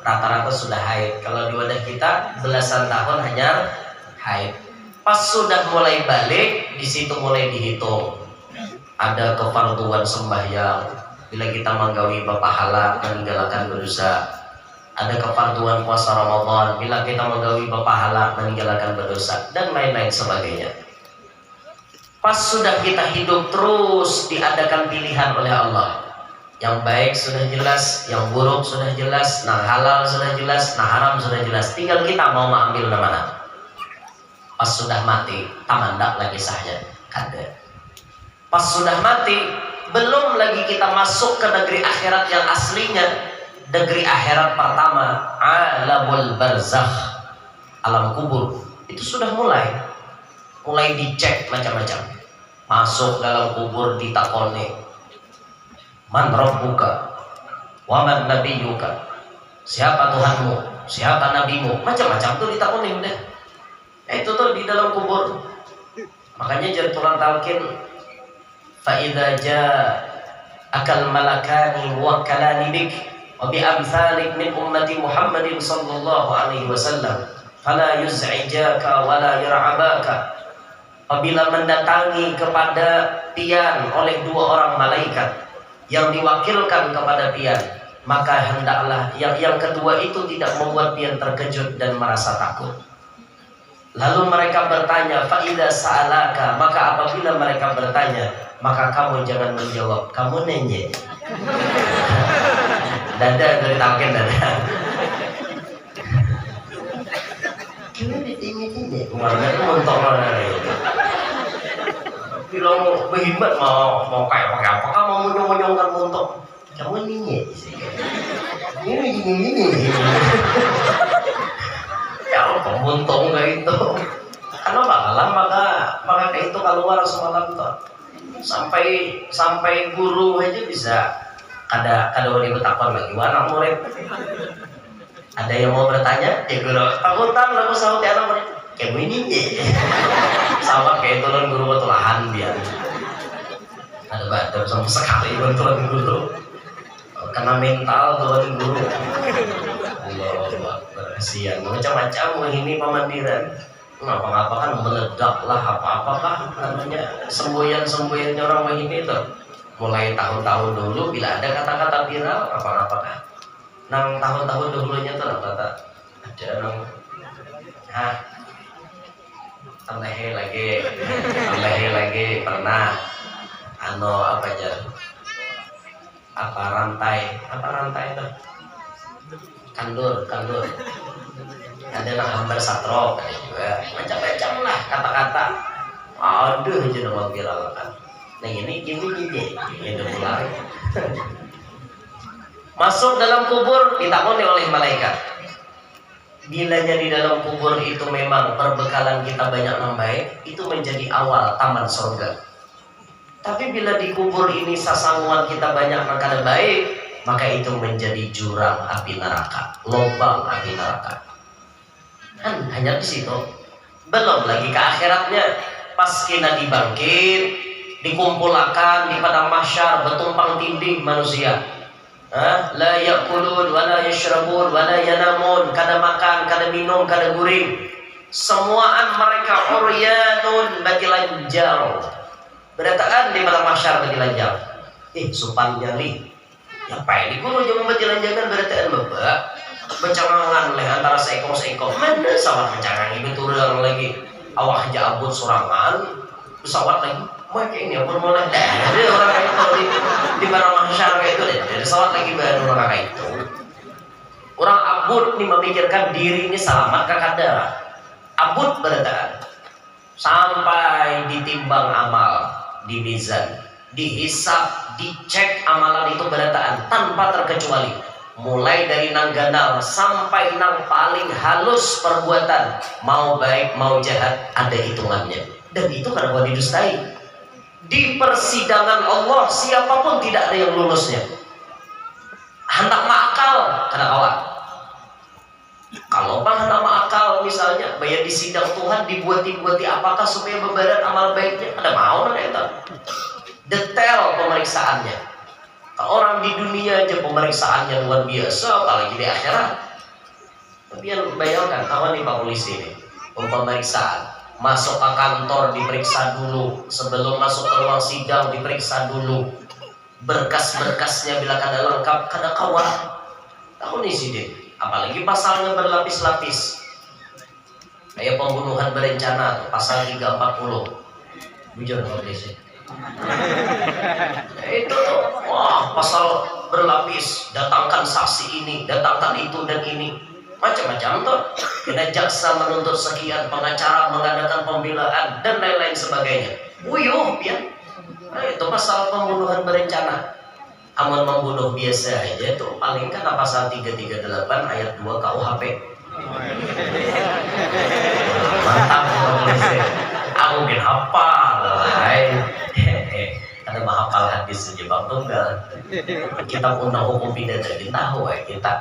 rata-rata sudah haid. Kalau di wadah kita belasan tahun hanya haid. Pas sudah mulai balik, di situ mulai dihitung. Ada kefarduan sembahyang. Bila kita menggawi pahala meninggalkan berdosa. Ada kefarduan puasa Ramadan. Bila kita menggawi pahala meninggalkan berdosa dan lain-lain sebagainya. Pas sudah kita hidup terus diadakan pilihan oleh Allah. Yang baik sudah jelas, yang buruk sudah jelas, nah halal sudah jelas, nah haram sudah jelas. Tinggal kita mau mengambil mana. Pas sudah mati, tamandak lagi sahnya. Kada. Pas sudah mati, Belum lagi kita masuk ke negeri akhirat yang aslinya. Negeri akhirat pertama, alamul barzakh, alam kubur. Itu sudah mulai dicek macam-macam. Masuk dalam kubur ditakoni, man rabbuka wa man nabiyyuka, siapa Tuhanmu, siapa nabimu, macam-macam tuh ditakoni udah. Itu tuh di dalam kubur. Makanya Jaturan talqin, fa idza jaa akal malakani muwakkalani bik wa bi amsalik min ummati Muhammadin sallallahu alaihi wasallam fala yuz'ijaka wa la yar'abaka. Apabila mendatangi kepada pian oleh dua orang malaikat yang diwakilkan kepada pian, maka hendaklah yang kedua itu tidak membuat pian terkejut dan merasa takut. Lalu mereka bertanya, fa idza sa'alaka, maka apabila mereka bertanya, maka kamu jangan menjawab, kamu nanya. Dada dari talqin dada. Ini warga itu mentok mana itu. Bilang berhebat mau kayak pakai apa? Kamu mau nyong-nyongkan mentok. Kamu ini Ini. Ya Allah, mentok kayak itu. Karena bakalan maka kayak itu keluar semalam tuh. Sampai guru aja bisa ada dia bertakon lagi anak murid. Ada yang mau bertanya, ya guru takutan lalu sahut anak murid kayak ini sama kayak turun guru betulahan dia. Ada badan sama sekali turun guru karena mental turun guru. Allah berkesian macam-macam ini pemandiran. Ngapa-ngapa kan meledak lah apa-apakah namanya semboyan-semboyannya orang ini itu. Mulai tahun-tahun dulu bila ada kata-kata viral apa-apakah. Nang tahun-tahun dahulunya tuh kata ada nang tambahin lagi pernah apa aja apa rantai tuh kandur ada nang hambar satrok ada juga macam-macam lah kata-kata aduh aja nama viral kan. Nah ini udah mulai masuk dalam kubur ditakoni oleh malaikat. Bilanya di dalam kubur itu memang perbekalan kita banyak membaik, itu menjadi awal taman surga. Tapi bila di kubur ini sasangguan kita banyak mengkada baik, maka itu menjadi jurang api neraka, lubang api neraka. Kan hanya di situ. Belum lagi ke akhiratnya, pas kita dibangkit, dikumpulkan di padang mahsyar, bertumpang tindih manusia. La ya'kulun wa la yashrabun wa la yanamun, kada makan, kada minum, kada guring. Semuaan mereka uryanun bagi lanjang. Berataan di malam mahsyar bagi lanjang. Supan nyali. Ya pae di guru jeung bagi lanjangan berataan bapak. Bencangan leh antara seekor. Mana sawat bencangan ieu turun lagi. Awak jabut sorangan, pesawat lagi. Mereka ini apa mulai dari orang itu di barang mahsyar kayak itu deh. Dari pesawat lagi baru orang kayak itu. Orang abud nih memikirkan diri ini selamat kakak darah. Abud berataan sampai ditimbang amal di mizan, dihisap, dicek amalan itu berataan tanpa terkecuali. Mulai dari nang ganal sampai nang paling halus perbuatan, mau baik mau jahat ada hitungannya. Dan itu karena gua didustai. Di persidangan Allah siapapun tidak ada yang lulusnya. Hendak makal karena kawan. Kalau hendak makal misalnya bayar di sidang Tuhan dibuati apakah supaya bebarat amal baiknya, ada mau mereka itu. Detail pemeriksaannya. Kalau orang di dunia aja pemeriksaannya luar biasa, apalagi di akhirat. Tapi yang bayangkan kawan nih Pak Polisi ini, pemeriksaan. Masuk ke kantor diperiksa dulu, sebelum masuk ke ruang sidang diperiksa dulu, berkas-berkasnya bila kada lengkap kada kawan. Tahu nih sih deh, apalagi pasalnya berlapis-lapis. Kayak pembunuhan berencana pasal 340. Bujur polisi. Itu wah pasal berlapis, datangkan saksi ini, datangkan itu dan ini. Macam-macam tuh. Kena jaksa menuntut sekian, pengacara mengadakan pembelaan dan lain-lain sebagainya. Wuyuh ya. Nah, itu pasal pembunuhan berencana. Amun membunuh biasa aja tuh paling kan pasal 338 ayat 2 KUHP. Mantap polisi. Aku mungkin hafal. Ada menghafal hadis aja bang tunggal. Kita undang hukum pidana kita tahu kita.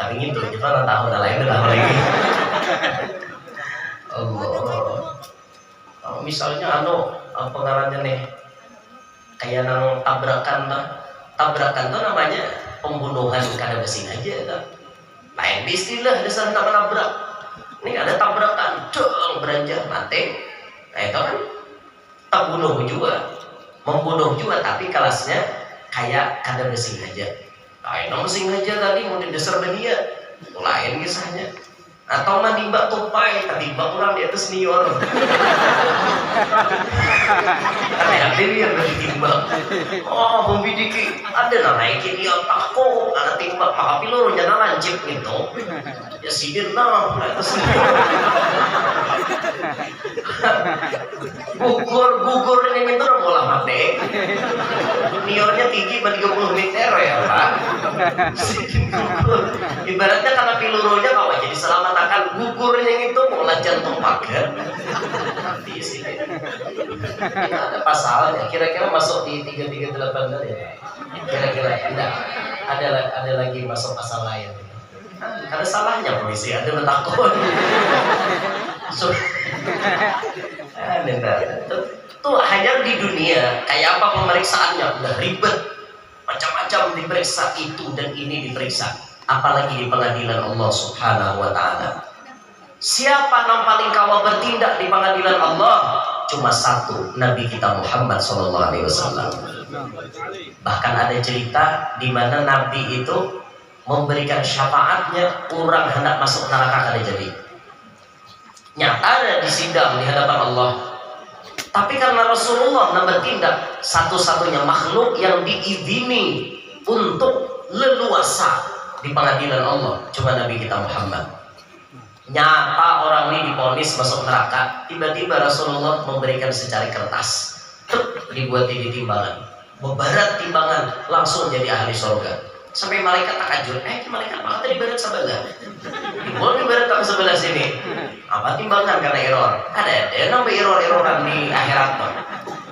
Tapi gitu kita nggak tahu lain tahu lagi. Allah. Misalnya pengarangnya nih kayak nang tabrakan tuh namanya pembunuhan karena mesin aja tuh. Lain istilah dasar tak menabrak. Ini ada tabrakan, dong beranjak mati. Nah itu kan terbunuh juga, membunuh juga tapi kelasnya kayak kada mesin aja. Lain mesin aja tadi mau didasar dia, lain kisahnya. Atau menimba tupai, ketimbang orang di atas senior. Tapi ada yang ditimbang. Oh, membidiki ada naikin dia takut, ada timbang maka pilur jangan lancip gitu. Ya sidin nah, atas gugur ini itu bola mati. Seniornya tinggi 30 meter ya Pak. Ibaratnya karena pilurunya kalau jadi selamat akan gugurnya itu bola jantung pagar. Nanti sini. Ada pasalnya. Kira-kira masuk di 338 tadi ya. Kira-kira tidak. Ada lagi masuk pasal lain. Ada salahnya polisi. Ada takut. Tuh hanya di dunia kayak apa pemeriksaannya udah ribet, macam-macam diperiksa itu dan ini diperiksa, apalagi di pengadilan Allah Subhanahu wa Ta'ala. Siapa yang paling kawal bertindak di pengadilan Allah? Cuma satu, Nabi kita Muhammad SAW. Bahkan ada cerita di mana Nabi itu memberikan syafaatnya orang hendak masuk neraka kada jadi. Nyata ada di sidang di hadapan Allah. Tapi karena Rasulullah bertindak satu-satunya makhluk yang diizini untuk leluasa di pengadilan Allah cuma Nabi kita Muhammad. Nyata orang ini divonis masuk neraka, tiba-tiba Rasulullah memberikan secari kertas, dibuat di timbangan, bebarat timbangan, langsung jadi ahli surga. Sampai malaikat takjub, malaikat apa tadi barat sebelah? Boleh barat tak sebelah sini? Apa timbangan karena error? Ada nampak error-erroran di akhirat tuh.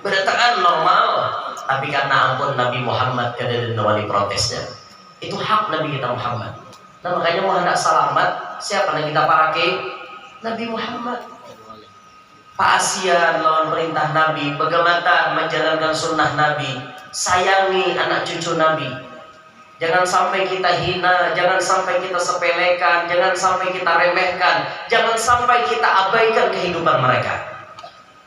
Beratakan normal, tapi karena ampun Nabi Muhammad kada ada wali protesnya. Itu hak Nabi kita Muhammad. Nah makanya mau hendak selamat, siapa yang kita pakai? Nabi Muhammad. Paasian lawan perintah Nabi, bagaimana menjalankan sunnah Nabi, sayangi anak cucu Nabi. Jangan sampai kita hina, jangan sampai kita sepelekan, jangan sampai kita remehkan, jangan sampai kita abaikan kehidupan mereka.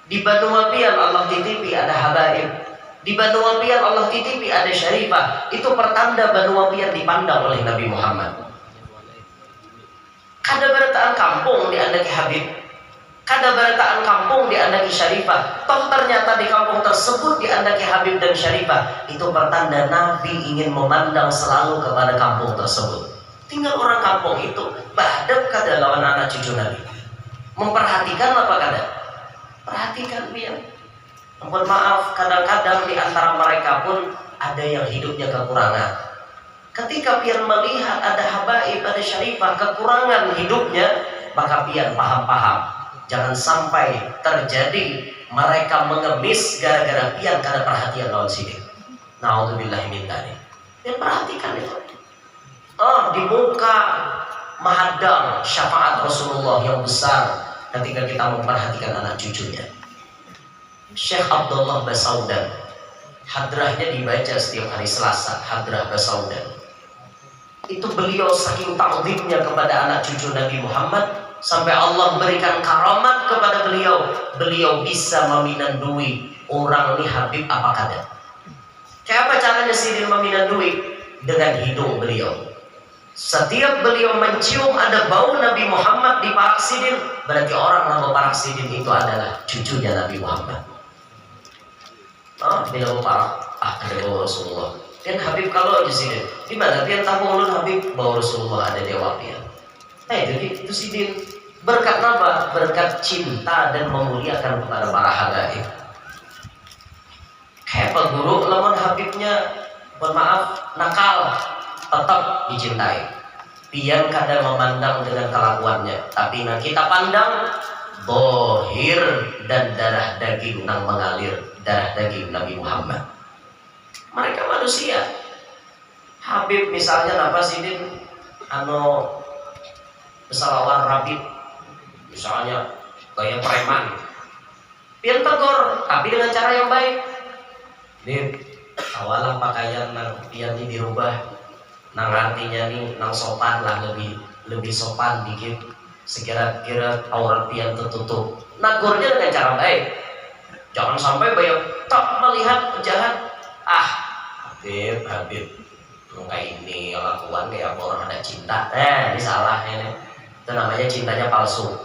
Di Banu Wapian Allah titipi ada habaib, di Banu Wapian Allah titipi ada syarifah. Itu pertanda Banu Wapian dipandang oleh Nabi Muhammad. Kada berataan kampung diandaki Habib, kada berataan kampung diandaki Syarifah. Toh ternyata di kampung tersebut diandaki Habib dan Syarifah. Itu pertanda Nabi ingin memandang selalu kepada kampung tersebut. Tinggal orang kampung itu bahadap kada lawan anak cucu Nabi. Memperhatikan apa kada? Perhatikan dia. Mohon maaf, kadang-kadang di antara mereka pun ada yang hidupnya kekurangan. Ketika pian melihat ada habaib, ada syarifah kekurangan hidupnya, maka pian paham-paham. Jangan sampai terjadi mereka mengemis gara-gara pian karena perhatian lawan sini. Na'udzubillahi min dzalik. Pian perhatikan itu. Di muka menghadang syafaat Rasulullah yang besar ketika kita memperhatikan anak cucunya. Syekh Abdullah Basaudan, hadrahnya dibaca setiap hari Selasa, hadrah Basaudan. Itu beliau saking ta'zimnya kepada anak cucu Nabi Muhammad sampai Allah berikan karamat kepada beliau. Beliau bisa meminandui orang ini Habib apa kada. Kayak apa caranya sidin meminandui? Dengan hidung beliau. Setiap beliau mencium ada bau Nabi Muhammad di parak sidin, berarti orang nama parak sidin itu adalah cucunya Nabi Muhammad. Bila parak, ada bau Rasulullah. Dan Habib kalau di sini, di mana dia tahu ulun Habib bau Rasulullah ada di wapian. Jadi itu sidin berkat apa? Berkat cinta dan memuliakan kepada para habaib. Hebat guru, lamun Habibnya mohon maaf nakal, tetap dicintai. Pian kadang memandang dengan kelakuannya, tapi nah kita pandang bohir dan darah daging nang mengalir, darah daging Nabi Muhammad. Mereka manusia. Habib misalnya napa sidin anu pesalawan Rabib misalnya gaya preman, pian tegur tapi dengan cara yang baik. Bib, awalang pakaian nang pian ini dirubah, nang artinya nih nang sopan lah, lebih sopan dikit, sekira-kira aurat pian tertutup. Nagurnya dengan cara baik, jangan sampai banyak tak melihat jahat. Habib kayak ini lakukan kayak orang ada cinta, ini salah ini. Itu namanya cintanya palsu.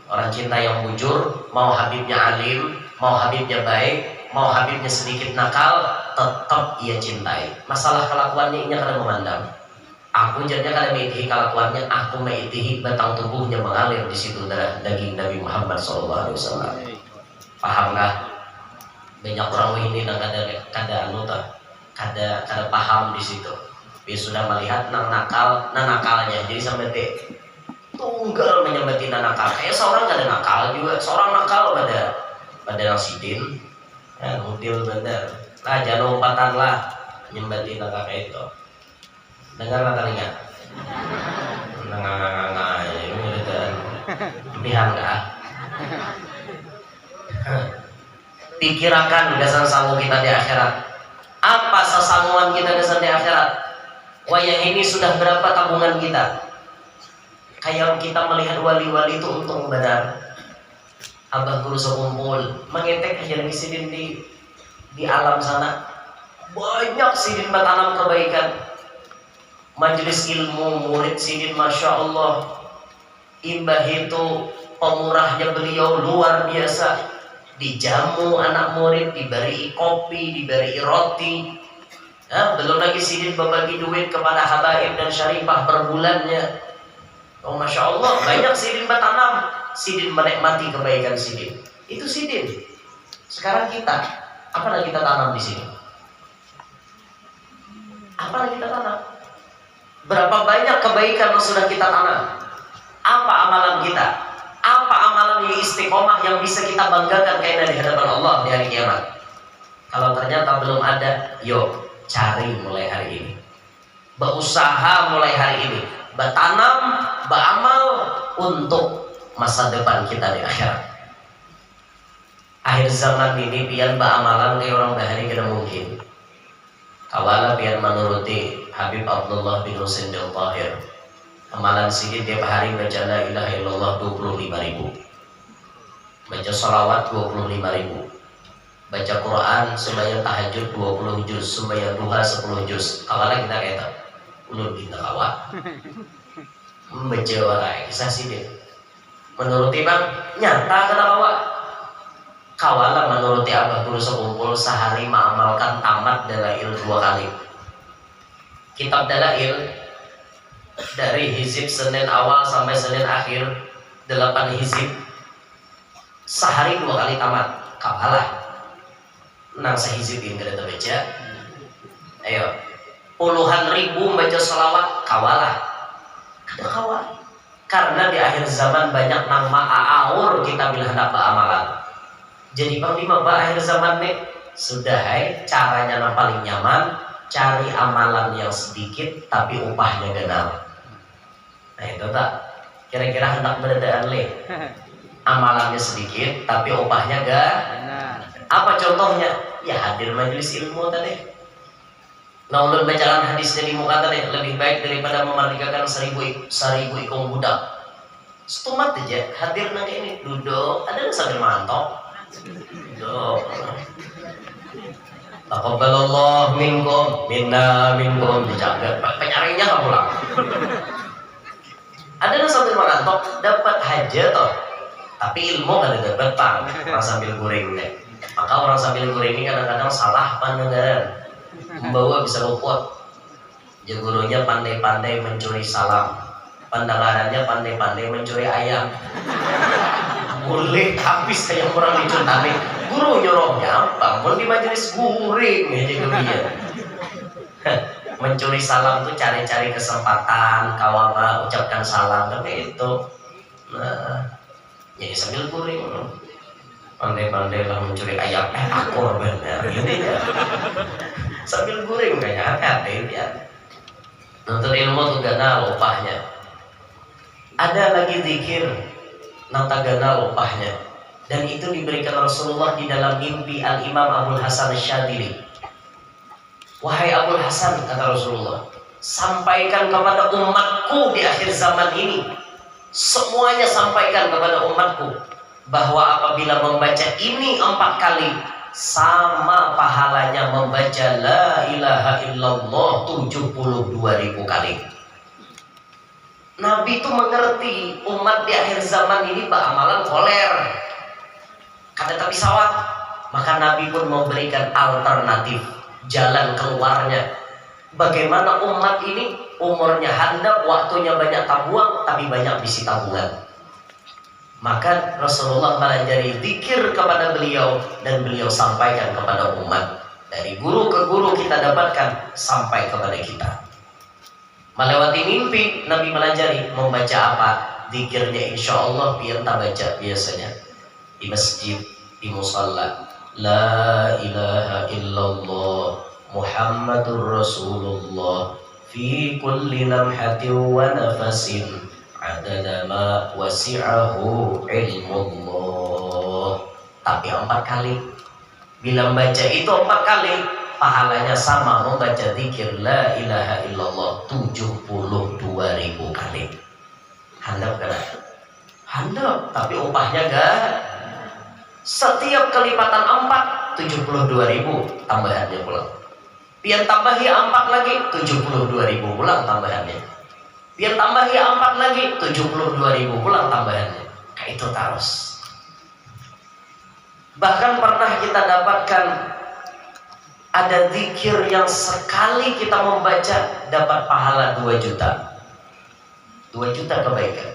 Orang cinta yang bujur, mau Habibnya alim, mau Habibnya baik, mau Habibnya sedikit nakal, tetap ia cintai. Masalah kelakuannya ini kadang memandang. Aku jadinya kadang mengitihi kelakuannya, aku mengitihi batang tubuhnya mengalir di situ darah daging Nabi Muhammad SAW. Paham nggak? Banyak orang ini nang kada paham di situ. Dia sudah melihat nakalnya, jadi sampai tunggal menyambati nakal. Kayak seorang gak ada nakal juga, seorang nakal pada nasidin, mutil bener. Lah jangan lompatan lah menyambati nakal kayak itu. Dengar nggak telinga? Ini udah pilihan nggak? Pikirakan gasan sangu kita di akhirat. Apa sesanguan kita gasan di akhirat? Wayang ini sudah berapa tabungan kita? Kayak kita melihat wali-wali itu untung benar. Abah guru sekumpul mengetek aja lagi sidin di alam sana. Banyak sidin bertanam kebaikan. Majelis ilmu murid sidin masya Allah. Imbah itu pemurahnya beliau luar biasa. Dijamu anak murid, diberi kopi, diberi roti. Belum lagi sidin berbagi duit kepada habaib dan syarifah per bulannya. Oh masya Allah, banyak sidin bertanam, sidin menikmati kebaikan sidin. Itu sidin. Sekarang kita, apa yang kita tanam di sini? Apa yang kita tanam? Berapa banyak kebaikan yang sudah kita tanam? Apa amalan kita? Apa amalan yang istiqomah yang bisa kita banggakan kainan di hadapan Allah di hari kiamat? Kalau ternyata belum ada, yuk cari mulai hari ini. Berusaha mulai hari ini. Bertanam, beramal untuk masa depan kita di akhirat. Akhir zaman ini pian beramalan kayak orang bahari kena mungkin. Kawala pian menuruti Habib Abdullah bin Husain Al-Tahir. Amalan sedikit tiap hari baca la ilaha illallah 25.000. Baca salawat 25.000. Baca Quran sembahyang tahajud 20 juz, sembahyang duha 10 juz. Kawala kita kata ulun kita kawa membaca warai kisah sidin menuruti bang nyata kena kawala menuruti abah guru sekumpul sehari mengamalkan tamat dalail 2 kali. Kitab dalail dari hizib Senin awal sampai Senin akhir 8 hizib sehari 2 kali tamat. Kawala nang sehizib ini kita baca, ayo puluhan ribu baca salawat kawalah, kada kawal. Karena di akhir zaman banyak nang ma'aur kita bila hendak beramalan. Jadi panglima akhir zaman nih sudah caranya yang paling nyaman, cari amalan yang sedikit tapi upahnya genap. Nah itu tak kira-kira hendak beredaan le. Amalannya sedikit tapi upahnya gak. Apa contohnya? Ya hadir majelis ilmu tadi. Nah ulun bacakan hadis dari muka tadi lebih baik daripada memerdekakan 1000 ikung budak. Setumat aja hadir nang ini duduk ada sambil mantok. Duduk. Taqabbalallahu minkum minna minkum dijaga. Penyarinya nggak pulang. Ada sambil mantok dapat hajat toh. Tapi ilmu kan dapat bang. Orang sambil goreng deh. Maka orang sambil goreng ini kadang-kadang salah pandengaran. Membawa bisa luput. Gurunya pandai-pandai mencuri salam, pendengarannya pandai-pandai mencuri ayam. Boleh, tapi saya kurang dicuntami. Guru nyuruhnya apa? Mau di majelis guring aja dia. Mencuri salam tuh cari-cari kesempatan, kawan ucapkan salam kan itu. Nah, jadi sambil guring. Pandai-pandai lah mencuri ayam. Akur benar. Ini ya. Sambil guring kayaknya hati-hati ya. Nuntut ilmu tuh gana upahnya. Ada lagi zikir natagana upahnya, dan itu diberikan Rasulullah di dalam mimpi Al-Imam Abul Hasan Asyadili. Wahai Abul Hasan, kata Rasulullah, sampaikan kepada umatku di akhir zaman ini, semuanya sampaikan kepada umatku, bahwa apabila membaca ini 4 kali, sama pahalanya membaca la ilaha illallah 72.000 kali. Nabi itu mengerti umat di akhir zaman ini beramalan koler, kata tapi pesawat, maka Nabi pun memberikan alternatif jalan keluarnya. Bagaimana umat ini umurnya handap, waktunya banyak tabung, tapi banyak bisi tabungan. Maka Rasulullah mengajari zikir kepada beliau, dan beliau sampaikan kepada umat. Dari guru ke guru kita dapatkan sampai kepada kita. Melewati mimpi, Nabi melajari membaca apa? Zikirnya insya Allah biar tak baca biasanya di masjid, di musalla. La ilaha illallah Muhammadur Rasulullah fi kulli lamhatin wa nafasin adada ma wasi'ahu ilmullah. Tapi 4 kali. Bila baca itu 4 kali, pahalanya sama membaca zikir la ilaha illallah 72.000 kali. Handap kan? Handap, tapi upahnya gak. Setiap kelipatan 4 72.000 tambahannya pulang. Biar tambahi 4 lagi 72.000 pulang tambahannya. Biar tambahi 4 lagi 72.000 pulang tambahannya. Kayak itu terus. Bahkan pernah kita dapatkan ada zikir yang sekali kita membaca dapat pahala 2 juta. 2 juta kebaikan.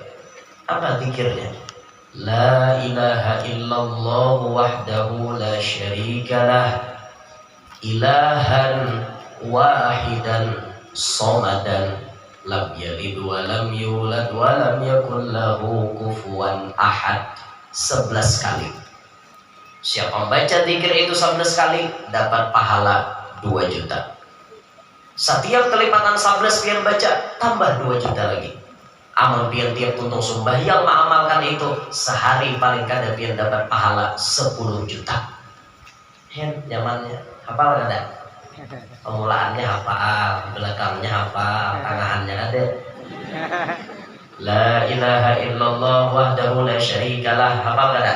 Apa zikirnya? La ilaha illallah wahdahu la syarikalah ilahan wahidan somadan lam yalid wa lam yulad wa lam yakul lahu kufuwan ahad. 11 kali. Siapa membaca zikir itu 11 kali dapat pahala 2 juta. Setiap kelipatan 11 pian baca tambah 2 juta lagi. Amal pian tiap tuntung sembahyang mengamalkan itu sehari paling kada pian dapat pahala 10 juta. Hen zamannya hafal kada? Pemulaannya hafal, belakangnya hafal, tangannya ada. La ilaha illallah wahdahu la syarikalah, hafal kada?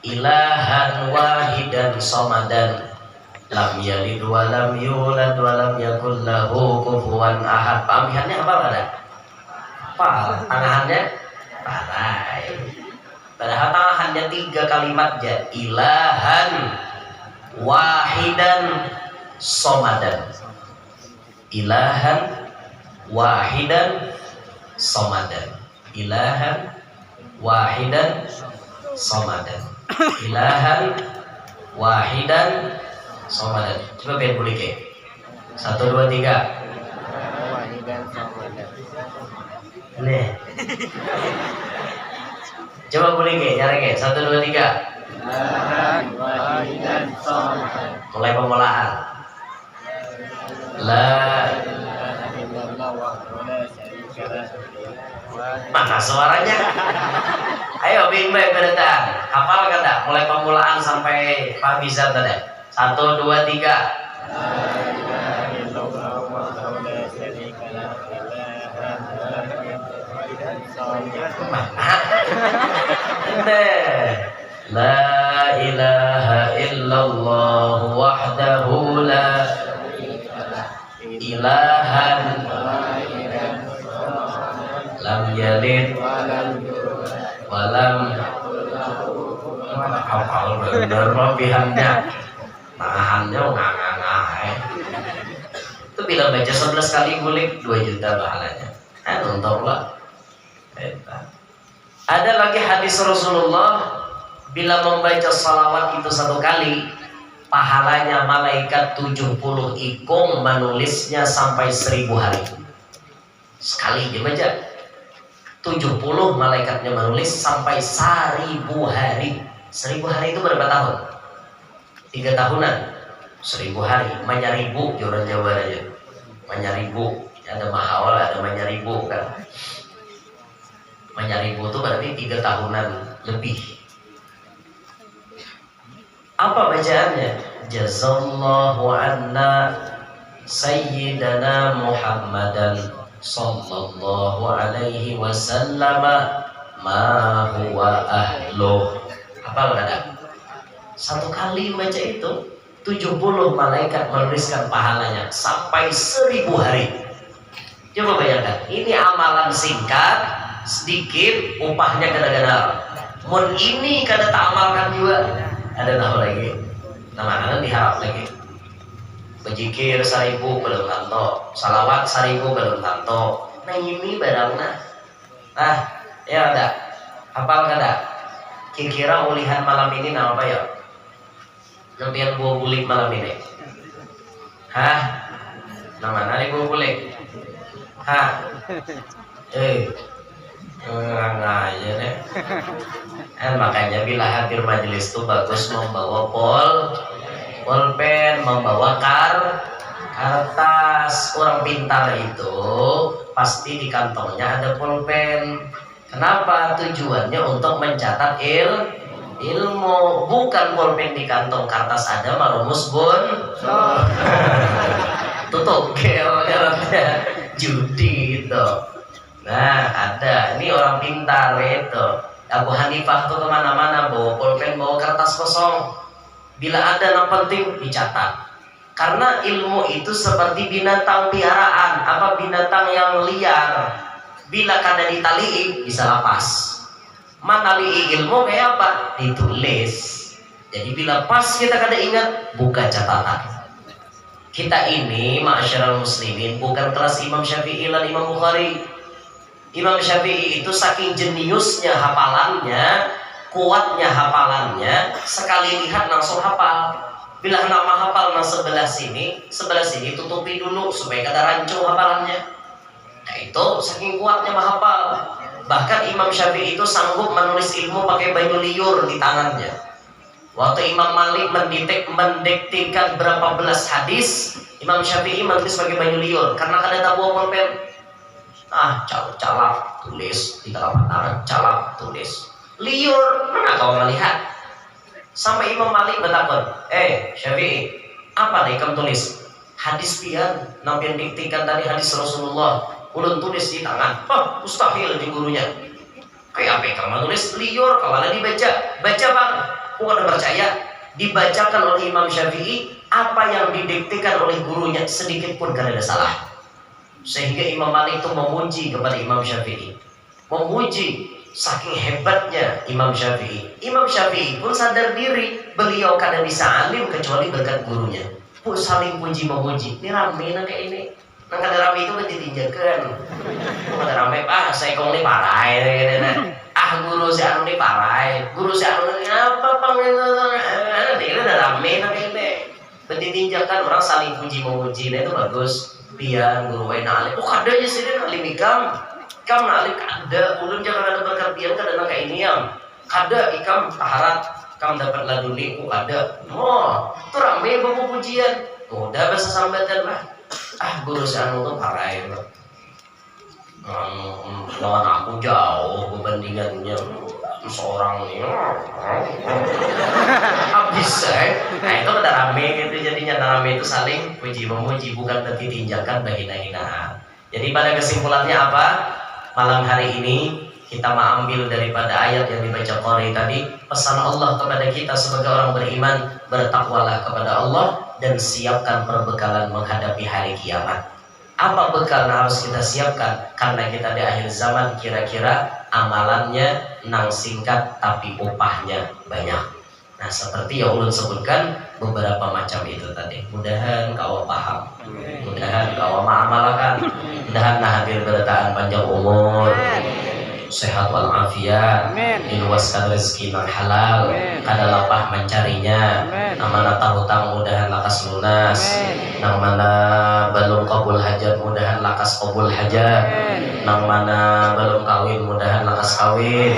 Ilahan wahidan somadan lam yalid wa lam yulad wa lam yakul lahu kufuwan ahad. Pamihannya apa ada? Apa? Tangannya? Parai. Padahal tangannya 3 kalimat aja. Ilahan wahidan somadan. Ilahan wahidan somadan. Ilahan wahidan somadan. Ilahan wahidan somadan. Coba biar boleh ke 1, 2, 3 wahidan somadan. Nih coba boleh ke nyari ke 1, 2, 3 ilahan wahidan somadan. Mulai pemulaan. La ilaha illallah wahdahu la syarikalah. Mana suaranya? Ayo bimbing berenang. Hafal kan tak? Mulai pemulaan sampai Pak Bizar tadi. 1, 2, 3 La ilaha illallah wahdahu la ilahan lam yalid walam hafal bener mabihannya nahannya ngangah. Itu bila baca 11 kali gulik 2 juta pahalanya. Nonton lah. Ada lagi hadis Rasulullah, bila membaca salawat itu 1 kali, pahalanya malaikat 70 ikung menulisnya sampai 1000 hari. Sekali dibaca 70 malaikatnya menulis sampai 1000 hari. 1000 hari itu berapa tahun? 3 tahunan. 1000 hari, manyaribu orang Jawa aja. Manyaribu, ada mahawal, ada manyaribu kan. Manyaribu itu berarti 3 tahunan lebih. Apa bacaannya? Jazallahu anna sayyidana Muhammadan sallallahu alaihi wasallam ma huwa ahluh. Apa ada? 1 kali baca itu 70 malaikat menuliskan pahalanya sampai 1000 hari. Coba bayangkan, ini amalan singkat, sedikit, upahnya gede-gede. Mun ini kada tak amalkan juga, ada tahu lagi. Nama-nama diharap lagi. Bejikir 1000 belum tanto, salawat 1000 belum tanto. Nah ini barangnya. Ya ada. Hafal kada? Kira-kira ulihan malam ini nama apa ya? Nampian buah bulik malam ini. Nama nari buah bulik. Enggak aja deh. Makanya bila hadir majelis itu bagus membawa pulpen, membawa kertas. Orang pintar itu pasti di kantongnya ada pulpen. Kenapa? Tujuannya untuk mencatat ilmu. Bukan pulpen di kantong, kertas ada marumus bun. Tutup kelnya judi itu. Nah ada, ini orang pintar itu. Abu Hanifah tuh kemana-mana bawa pulpen, bawa kertas kosong. Bila ada yang penting dicatat. Karena ilmu itu seperti binatang piaraan, apa binatang yang liar. Bila kada ditalii bisa lepas. Menalii ilmu kayak apa? Ditulis. Jadi bila pas kita kada ingat, buka catatan. Kita ini ma'asyiral muslimin bukan kelas Imam Syafi'i dan Imam Bukhari. Imam Syafi'i itu saking jeniusnya hafalannya, kuatnya hafalannya, sekali lihat langsung hafal. Bila nama hafal nang sebelah sini tutupi dulu supaya kada rancu hafalannya. Nah itu saking kuatnya menghafal. Bahkan Imam Syafi'i itu sanggup menulis ilmu pakai baju liur di tangannya. Waktu Imam Malik mendiktikan berapa belas hadis, Imam Syafi'i menulis pakai baju liur karena kada tahu pulpen. Calak tulis di telapak tangan, calak tulis liur, mana kau melihat? Sampai Imam Malik bertakon, Syafi'i, apa nih kamu tulis? Hadis pian, nampian diktikan tadi hadis Rasulullah, ulun tulis di tangan. Mustahil di gurunya. Kayak apa kamu tulis liur, kalau dibaca, baca bang. Bukan percaya, dibacakan oleh Imam Syafi'i apa yang didiktikan oleh gurunya, sedikit pun kada ada salah. Sehingga Imam Malik itu memuji kepada Imam Syafi'i, memuji saking hebatnya Imam Syafi'i. Imam Syafi'i pun sadar diri beliau kada bisa alim kecuali berkat gurunya. Pun saling puji memuji. Ini rame nang kayak ini. Nang kada rame itu kan ditinjakan. Kada rame saya kong ni parai. Guru si anu ni parai. Guru si anu ni apa pang ini ada rame nang kayak ini. Ditinjakan orang saling puji memuji. Nah itu bagus. Pian guru wae nalik. Kada aja sih nalim ikam. Ikam nalik kada. Ulun jangan ada berkat pian kada nang kayak ini yang. Kada ikam taharat. Kamu dapat laduni ada. Itu rame bawa pujian. Udah bahasa sambatan lah. Guru si anu tuh parai. Lawan aku jauh perbandingannya. Seorang ini habis nah itu udah rame gitu. Jadinya rame itu saling puji memuji, bukan berarti tinjakan berhina-hinaan. Jadi pada kesimpulannya apa? Malam hari ini kita mengambil daripada ayat yang dibaca Qari tadi, pesan Allah kepada kita sebagai orang beriman, bertakwalah kepada Allah dan siapkan perbekalan menghadapi hari kiamat. Apa bekal yang harus kita siapkan? Karena kita di akhir zaman kira-kira amalannya nang singkat tapi upahnya banyak. Nah seperti yang ulun sebutkan beberapa macam itu tadi. Mudahan kau paham, mudahan kau mengamalkan, mudahan hadir bertahan panjang umur. sehat walafiat, diluaskan rezeki yang halal, kada lapah mencarinya, nang mana tahu-tahu mudahan lakas lunas, nang mana belum kabul hajat mudahan lakas kabul hajat, nang mana belum kawin mudahan lakas kawin,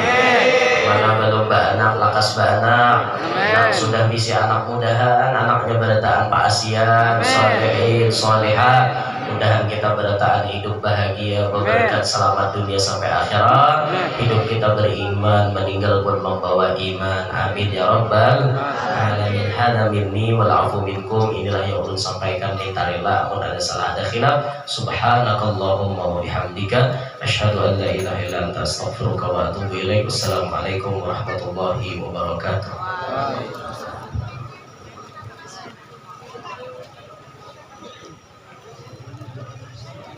mana belum beranak lakas beranak, nang sudah bisa anak mudahan anaknya berataan paasian, solehin, soleha, mudahan kita berataan hidup bahagia, berberkat selamat dunia sampai akhirat, hidup kita beriman, meninggal pun membawa iman. Amin ya rabbal alamin. Hada minni wal afu minkum. Inilah yang ulun sampaikan, minta rela amun ada salah ada khilaf. Subhanakallahumma wa bihamdika asyhadu an la ilaha illa anta astaghfiruka wa atubu ilaik. Wassalamualaikum warahmatullahi wabarakatuh.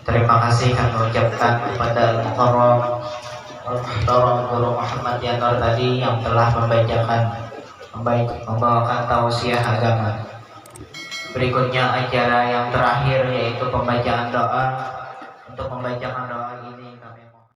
Terima kasih kami ucapkan kepada Al-Muhtaram Guru Muhammad Yanur tadi yang telah membawakan tausiah agama. Berikutnya acara yang terakhir yaitu pembacaan doa. Untuk membacakan doa